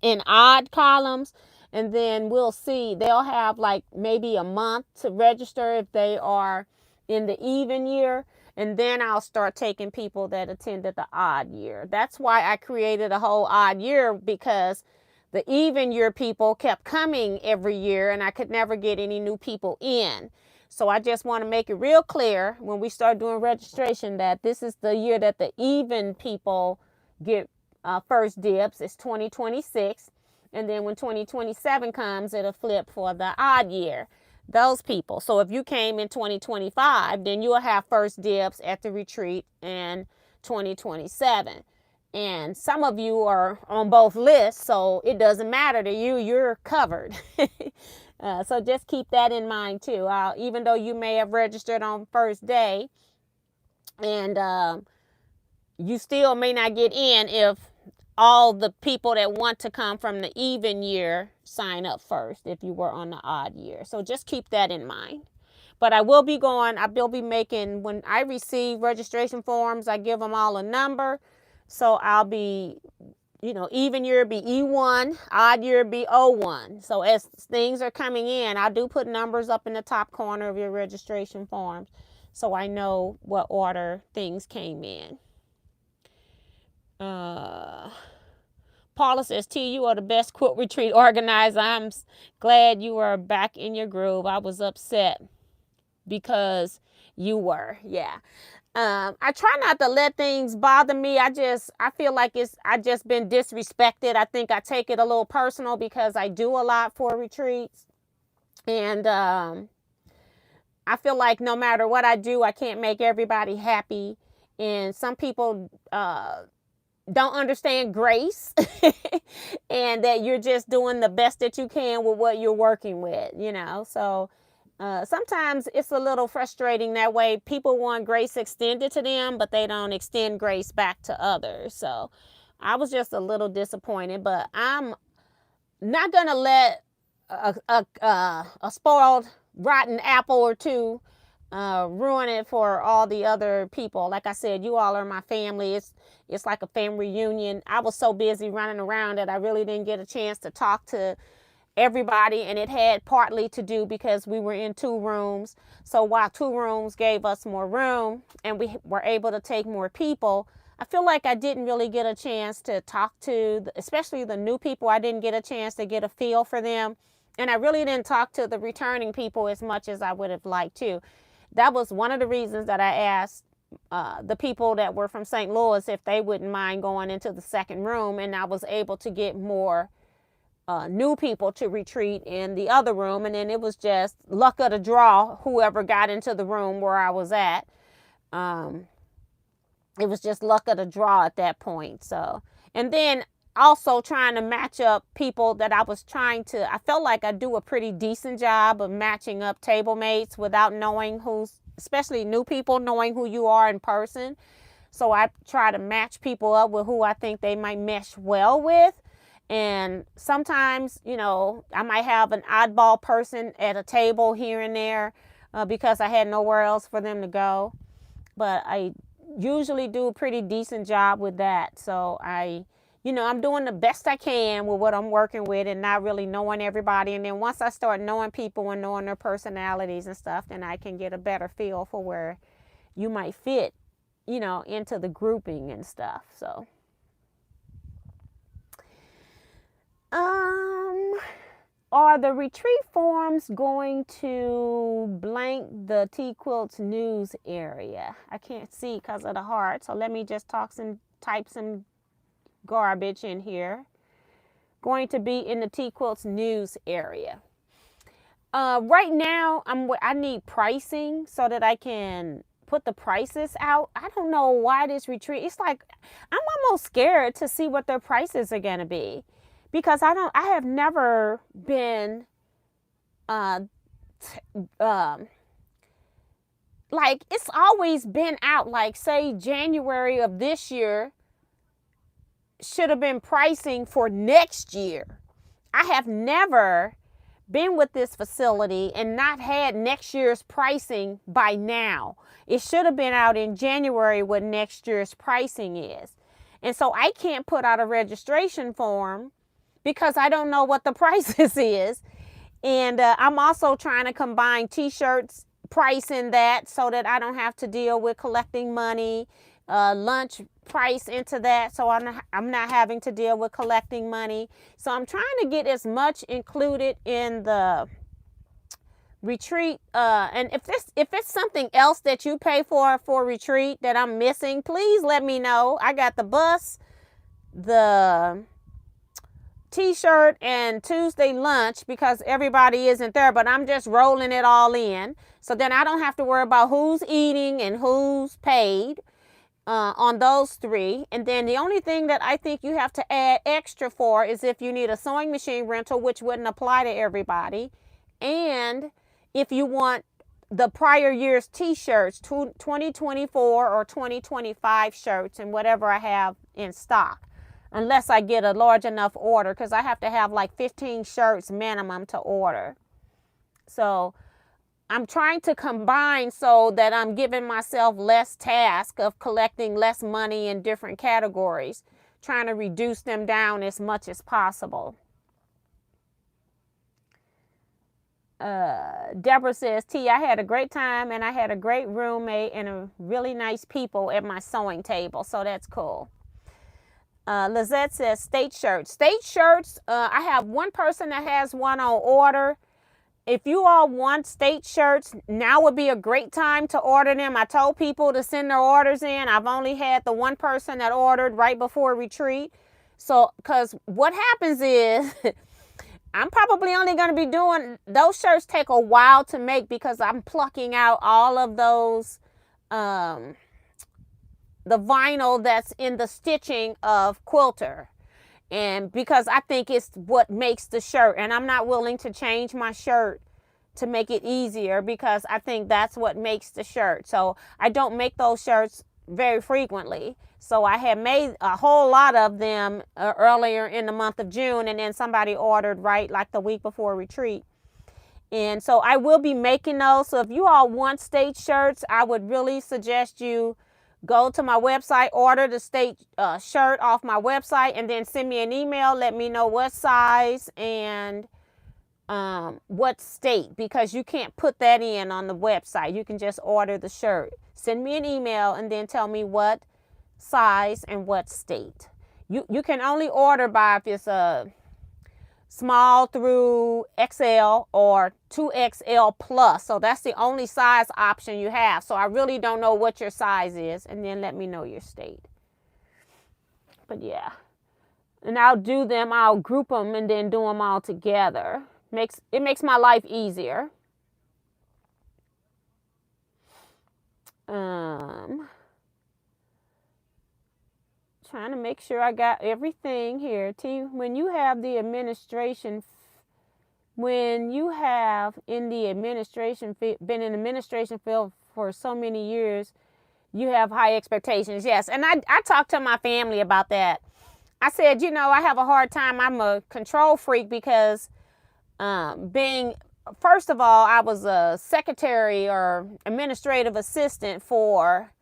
and odd columns. And then we'll see. They'll have like maybe a month to register if they are in the even year. And then I'll start taking people that attended the odd year. That's why I created a whole odd year, because the even year people kept coming every year and I could never get any new people in. So I just want to make it real clear when we start doing registration that this is the year that the even people get first dibs. It's 2026. And then when 2027 comes, it'll flip for the odd year. Those people. So if you came in 2025, then you'll have first dibs at the retreat in 2027. And some of you are on both lists, so it doesn't matter to you. You're covered. So just keep that in mind too. Even though you may have registered on first day, and you still may not get in if all the people that want to come from the even year sign up first if you were on the odd year. So just keep that in mind. But I will be making, when I receive registration forms, I give them all a number. So I'll be, even year be E1, odd year be O1. So as things are coming in, I do put numbers up in the top corner of your registration forms, so I know what order things came in. Paula says, T, you are the best quilt retreat organizer. I'm glad you are back in your groove. I was upset because you were. Yeah. I try not to let things bother me. I feel like I just been disrespected. I think I take it a little personal because I do a lot for retreats. And I feel like no matter what I do, I can't make everybody happy. And some people don't understand grace and that you're just doing the best that you can with what you're working with, So sometimes it's a little frustrating that way. People want grace extended to them, but they don't extend grace back to others. So I was just a little disappointed, but I'm not going to let a spoiled, rotten apple or two ruin it for all the other people. Like I said, you all are my family. It's like a family reunion. I was so busy running around that I really didn't get a chance to talk to everybody, and it had partly to do because we were in 2 rooms. So while 2 rooms gave us more room and we were able to take more people, I feel like I didn't really get a chance to talk to, especially the new people. I didn't get a chance to get a feel for them. And I really didn't talk to the returning people as much as I would have liked to. That was one of the reasons that I asked the people that were from St. Louis if they wouldn't mind going into the second room, and I was able to get more new people to retreat in the other room. And then it was just luck of the draw, whoever got into the room where I was at. It was just luck of the draw at that point. So, and then also trying to match up people that I felt like I do a pretty decent job of matching up table mates without knowing especially new people, knowing who you are in person. So I try to match people up with who I think they might mesh well with. And sometimes, I might have an oddball person at a table here and there because I had nowhere else for them to go. But I usually do a pretty decent job with that. So I'm doing the best I can with what I'm working with and not really knowing everybody. And then once I start knowing people and knowing their personalities and stuff, then I can get a better feel for where you might fit, into the grouping and stuff. So. Are the retreat forms going to blank the Teaquilts news area? I can't see because of the heart. So let me just type some garbage in here. Going to be in the Teaquilts news area. Right now, I need pricing so that I can put the prices out. I don't know why this retreat. It's like I'm almost scared to see what their prices are going to be. because I have never been, uh, like, it's always been out, like, say January of this year should have been pricing for next year. I have never been with this facility and not had next year's pricing by now. It should have been out in January what next year's pricing is. And so I can't put out a registration form because I don't know what the prices is. And I'm also trying to combine t-shirts price in that so that I don't have to deal with collecting money, lunch price into that, so I'm not having to deal with collecting money. So I'm trying to get as much included in the retreat. And if it's something else that you pay for retreat that I'm missing, please let me know. I got the bus, the t-shirt, and Tuesday lunch because everybody isn't there, but I'm just rolling it all in. So then I don't have to worry about who's eating and who's paid on those three. And then the only thing that I think you have to add extra for is if you need a sewing machine rental, which wouldn't apply to everybody. And if you want the prior year's t-shirts, 2024 or 2025 shirts and whatever I have in stock. Unless I get a large enough order, because I have to have like 15 shirts minimum to order. So I'm trying to combine so that I'm giving myself less task of collecting less money in different categories, trying to reduce them down as much as possible. Deborah says, T, I had a great time and I had a great roommate and a really nice people at my sewing table. So that's cool. Lizette says state shirts. State shirts, I have one person that has one on order. If you all want state shirts, now would be a great time to order them. I told people to send their orders in. I've only had the one person that ordered right before retreat. So, because what happens is, I'm probably only going to be doing, those shirts take a while to make because I'm plucking out all of those, the vinyl that's in the stitching of quilter, and because I think it's what makes the shirt, and I'm not willing to change my shirt to make it easier because I think that's what makes the shirt. So I don't make those shirts very frequently. So I had made a whole lot of them earlier in the month of June, and then somebody ordered right like the week before retreat. And so I will be making those. So if you all want state shirts, I would really suggest you go to my website, order the state shirt off my website, and then send me an email. Let me know what size and what state, because you can't put that in on the website. You can just order the shirt. Send me an email and then tell me what size and what state. You can only order by if it's a small through XL or 2XL plus. So that's the only size option you have. So I really don't know what your size is. And then let me know your state. But yeah. And I'll group them and then do them all together. It makes my life easier. Trying to make sure I got everything here. T, when you have in the administration been in the administration field for so many years, you have high expectations. Yes, and I talked to my family about that. I said, I have a hard time. I'm a control freak because first of all, I was a secretary or administrative assistant for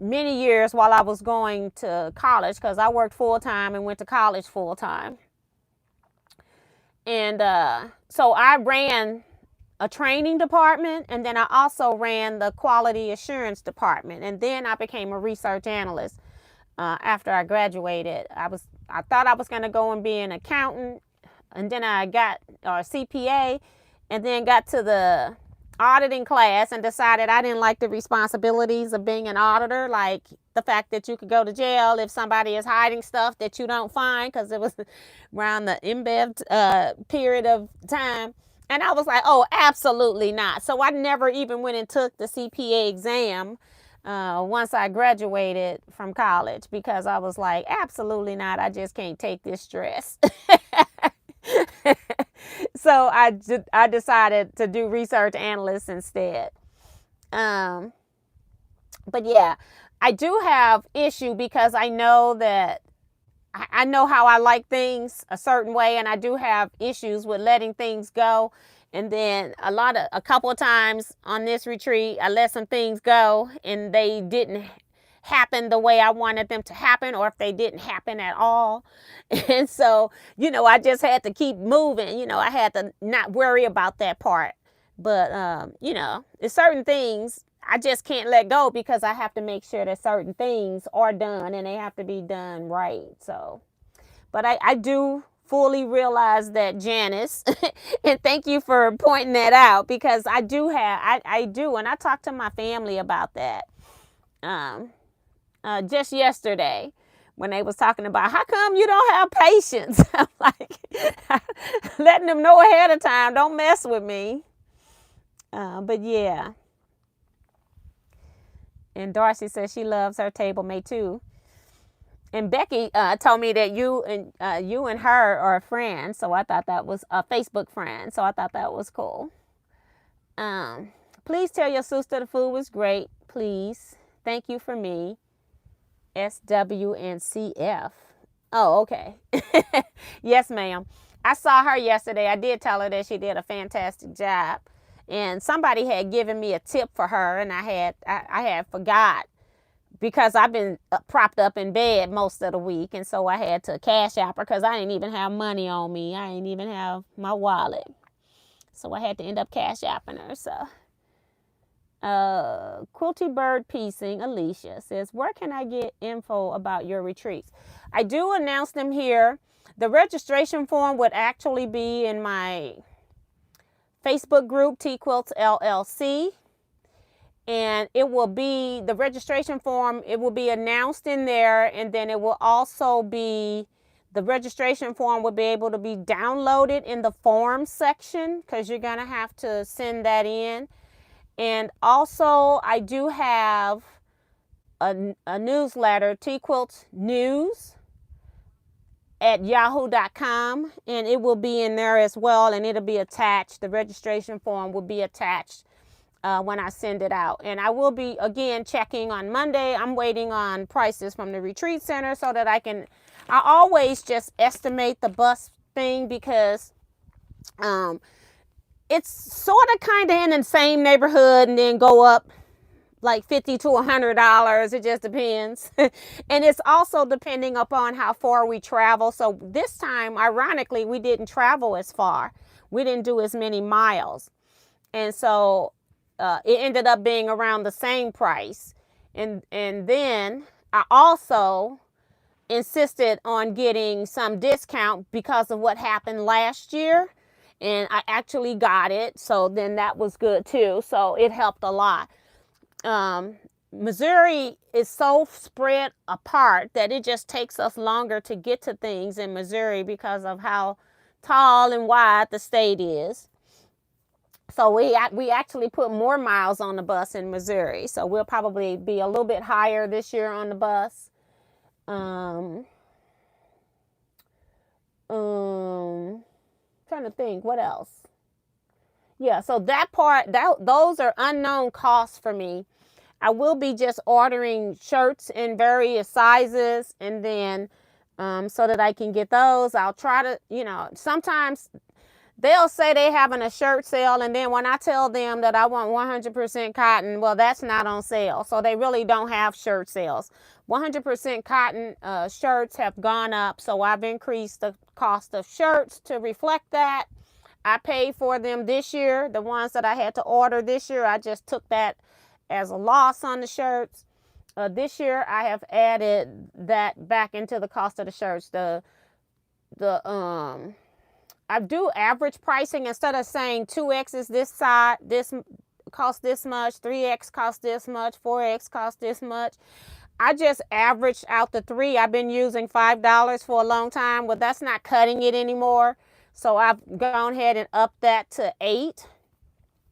many years while I was going to college, because I worked full-time and went to college full-time. And so I ran a training department, and then I also ran the quality assurance department, and then I became a research analyst after I graduated. I thought I was going to go and be an accountant, and then I got a CPA, and then got to the auditing class and decided I didn't like the responsibilities of being an auditor, like the fact that you could go to jail if somebody is hiding stuff that you don't find, because it was around the InBev period of time. And I was like, oh, absolutely not. So I never even went and took the CPA exam once I graduated from college, because I was like, absolutely not. I just can't take this stress. So I decided to do research analyst instead. Um, but yeah, I do have issue because I know that I know how I like things a certain way, and I do have issues with letting things go. And then a couple of times on this retreat, I let some things go and they didn't happen the way I wanted them to happen, or if they didn't happen at all. And so, I just had to keep moving. I had to not worry about that part. But, it's certain things I just can't let go because I have to make sure that certain things are done and they have to be done right. So, but I do fully realize that, Janice, and thank you for pointing that out, because I do, and I talked to my family about that just yesterday when they was talking about how come you don't have patience. I'm like, letting them know ahead of time, don't mess with me. But yeah. And Darcy says she loves her table mate too. And Becky told me that you and her are friends, so I thought that was a Facebook friend. So I thought that was cool. Please tell your sister the food was great. Please, thank you for me. SW and CF. Oh, okay. Yes, ma'am. I saw her yesterday. I did tell her that she did a fantastic job. And somebody had given me a tip for her, and I had forgot, because I've been propped up in bed most of the week, and so I had to CashApp her because I didn't even have money on me. I didn't even have my wallet, so I had to end up CashApping her. So, Quilty Bird Piecing Alicia says, where can I get info about your retreats? I do announce them here. The registration form would actually be in my Facebook group, Teaquilts LLC. And it will be, the registration form, it will be announced in there. And then it will also be, the registration form will be able to be downloaded in the forms section, because you're going to have to send that in. And also, I do have a newsletter, Teaquilts News, at yahoo.com, and it will be in there as well, and it'll be attached. The registration form will be attached when I send it out. And I will be, again, checking on Monday. I'm waiting on prices from the retreat center so that I always just estimate the bus thing, because it's sort of kind of in the same neighborhood and then go up like $50 to $100. It just depends. And it's also depending upon how far we travel. So this time, ironically, we didn't travel as far. We didn't do as many miles. And so it ended up being around the same price. And then I also insisted on getting some discount because of what happened last year. And I actually got it. So then that was good too. So it helped a lot. Missouri is so spread apart that it just takes us longer to get to things in Missouri because of how tall and wide the state is. So we actually put more miles on the bus in Missouri. So we'll probably be a little bit higher this year on the bus. Trying to think what else. Yeah, so that part, those are unknown costs for me. I will be just ordering shirts in various sizes, and then so that I can get those. I'll try to, sometimes they'll say they're having a shirt sale, and then when I tell them that I want 100% cotton, well, that's not on sale. So they really don't have shirt sales. 100% cotton shirts have gone up, so I've increased the cost of shirts to reflect that. I paid for them this year. The ones that I had to order this year, I just took that as a loss on the shirts. This year, I have added that back into the cost of the shirts. I do average pricing. Instead of saying 2X is this side, this costs this much, 3X costs this much, 4X costs this much. I just averaged out the three. I've been using $5 for a long time. Well, that's not cutting it anymore. So I've gone ahead and upped that to $8.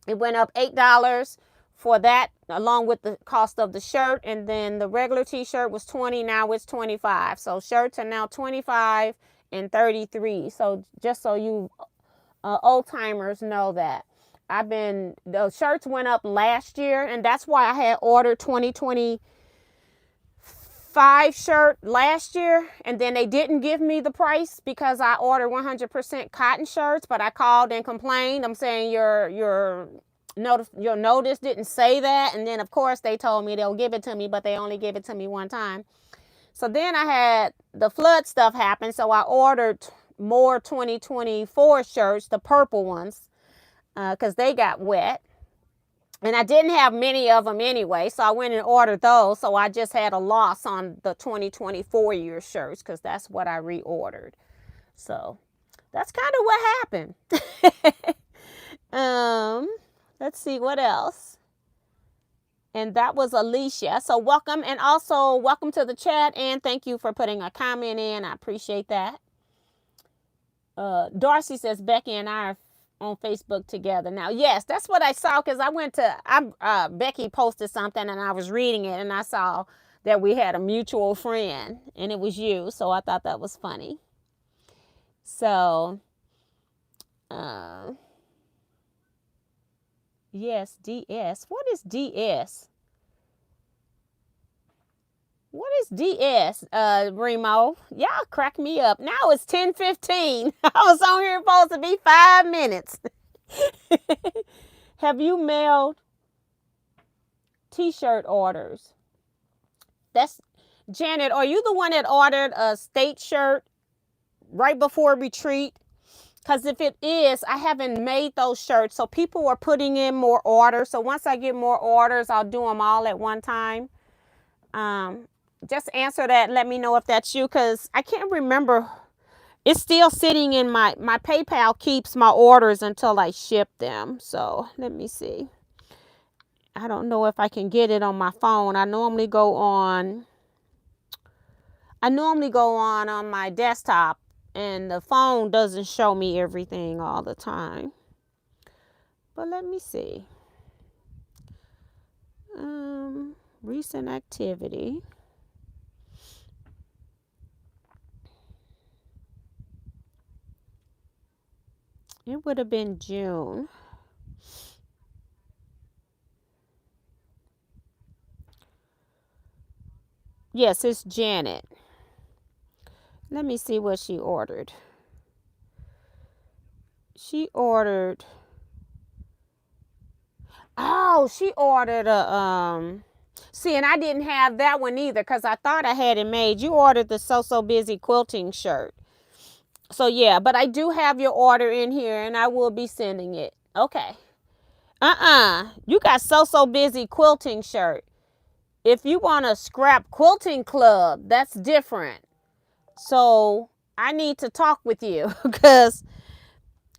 It went up $8 for that, along with the cost of the shirt. And then the regular t-shirt was $20. Now it's $25. So shirts are now $25 and $33. So just so you Old timers know that. The shirts went up last year, and that's why I had ordered 2025 shirt last year, and then they didn't give me the price because I ordered 100% cotton shirts, but I called and complained. I'm saying your notice didn't say that, and then of course they told me they'll give it to me, but they only give it to me one time. So then I had the flood stuff happen, so I ordered more 2024 shirts, the purple ones, because they got wet. And I didn't have many of them anyway, so I went and ordered those. So I just had a loss on the 2024 year shirts because that's what I reordered. So that's kind of what happened. Let's see what else. And that was Alicia. So welcome, and also welcome to the chat, and thank you for putting a comment in. I appreciate that. Darcy says Becky and I are on Facebook together now. Yes, that's what I saw, because Becky posted something and I was reading it and I saw that we had a mutual friend and it was you, so I thought that was funny. So yes, DS. What is DS? What is DS, Remo? Y'all crack me up. Now it's 10:15. I was on here supposed to be 5 minutes. Have you mailed t-shirt orders? That's Janet. Are you the one that ordered a state shirt right before retreat? Because if it is, I haven't made those shirts. So people are putting in more orders. So once I get more orders, I'll do them all at one time. Just answer that. Let me know if that's you, because I can't remember. It's still sitting in my PayPal keeps my orders until I ship them. So let me see. I don't know if I can get it on my phone. I normally go on my desktop, and the phone doesn't show me everything all the time. But let me see. Recent activity. It would have been June. Yes, it's Janet. Let me see what she ordered. She ordered a see, and I didn't have that one either because I thought I had it made. You ordered the So Busy quilting shirt. So yeah, but I do have your order in here and I will be sending it. Okay. You got So Busy quilting shirt. If you want a scrap quilting club, that's different. So I need to talk with you because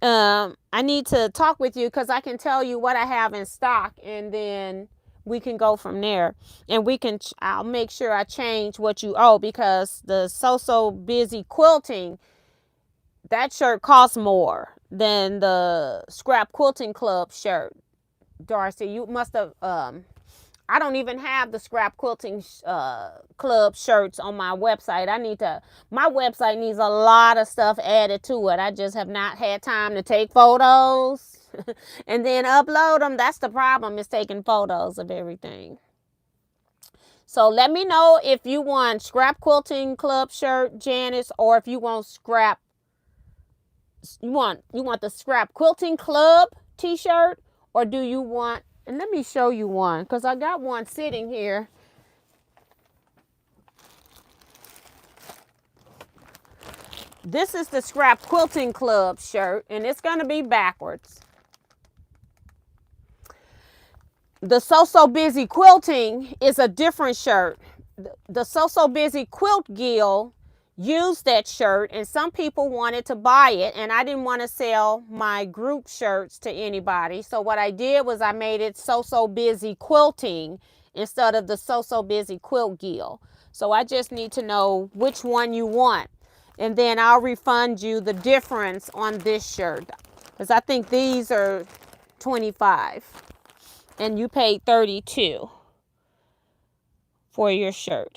I can tell you what I have in stock, and then we can go from there. And I'll make sure I change what you owe, because the So Busy quilting, that shirt costs more than the scrap quilting club shirt. Darcy, you must have I don't even have the scrap quilting club shirts on my website. My website needs a lot of stuff added to it. I just have not had time to take photos and then upload them. That's the problem, is taking photos of everything. So let me know if you want scrap quilting club shirt, Janice, or if you want you want the scrap quilting club t-shirt, or do you want, and let me show you one, because I got one sitting here. This is the scrap quilting club shirt, and it's going to be backwards. The So Busy quilting is a different shirt. The So Busy quilt guild used that shirt, and some people wanted to buy it, and I didn't want to sell my group shirts to anybody. So what I did was I made it So Busy quilting instead of the So Busy quilt guild. So I just need to know which one you want, and then I'll refund you the difference on this shirt, because I think these are $25 and you paid $32 for your shirt.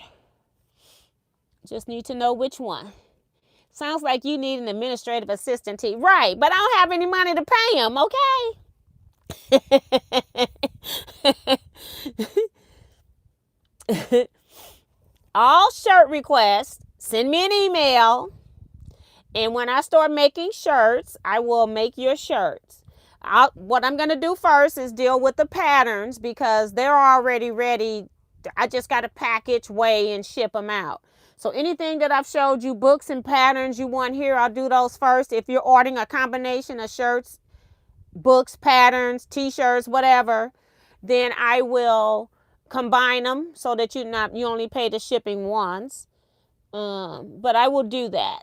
Just need to know which one. Sounds like you need an administrative assistant, T. Right, but I don't have any money to pay him, okay? All shirt requests, send me an email. And when I start making shirts, I will make your shirts. What I'm going to do first is deal with the patterns because they're already ready. I just got to package, weigh, and ship them out. So anything that I've showed you, books and patterns you want here, I'll do those first. If you're ordering a combination of shirts, books, patterns, t-shirts, whatever, then I will combine them so that you only pay the shipping once. But I will do that.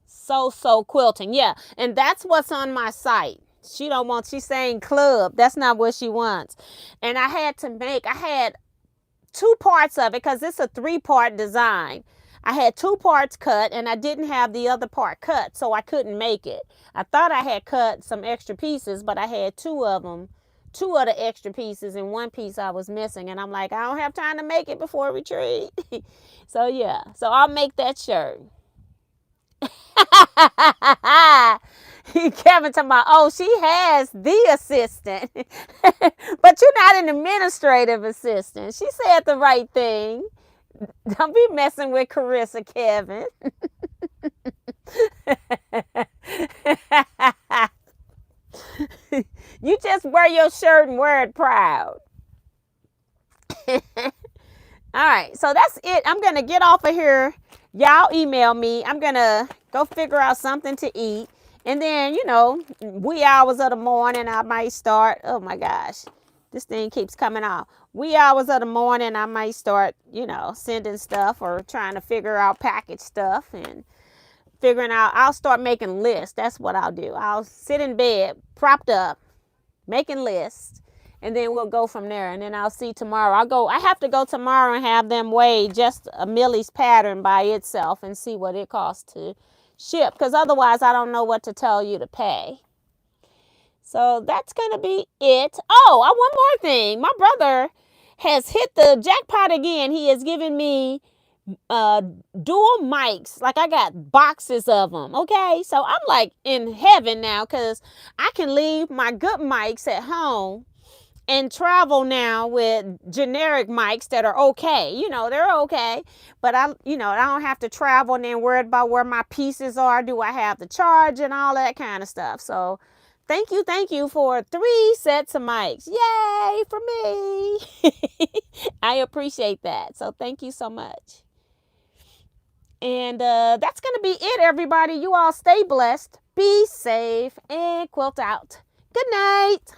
So quilting, yeah, and that's what's on my site. She's saying club. That's not what she wants. And I had 2 parts of it because it's a 3-part design. I had 2 parts cut and I didn't have the other part cut, so I couldn't make it. I thought I had cut some extra pieces, but I had 2 of them, 2 of the extra pieces, and 1 piece I was missing. And I'm like, I don't have time to make it before retreat. So yeah, so I'll make that shirt. Kevin talking about, oh, she has the assistant. But you're not an administrative assistant. She said the right thing. Don't be messing with Carissa, Kevin. You just wear your shirt and wear it proud. All right, so that's it. I'm going to get off of here. Y'all email me. I'm going to go figure out something to eat. And then, wee hours of the morning, I might start. Oh, my gosh. This thing keeps coming off. Wee hours of the morning, I might start, sending stuff or trying to figure out package stuff and figuring out. I'll start making lists. That's what I'll do. I'll sit in bed, propped up, making lists. And then we'll go from there. And then I'll see tomorrow. I have to go tomorrow and have them weigh just a Millie's pattern by itself and see what it costs to ship. Because otherwise, I don't know what to tell you to pay. So that's going to be it. Oh, one more thing. My brother has hit the jackpot again. He has given me dual mics. Like I got boxes of them. Okay. So I'm like in heaven now because I can leave my good mics at home and travel now with generic mics that are okay. They're okay. But I don't have to travel and then worry about where my pieces are. Do I have the charge and all that kind of stuff? So thank you for 3 sets of mics. Yay for me. I appreciate that. So thank you so much. And that's going to be it, everybody. You all stay blessed, be safe, and quilt out. Good night.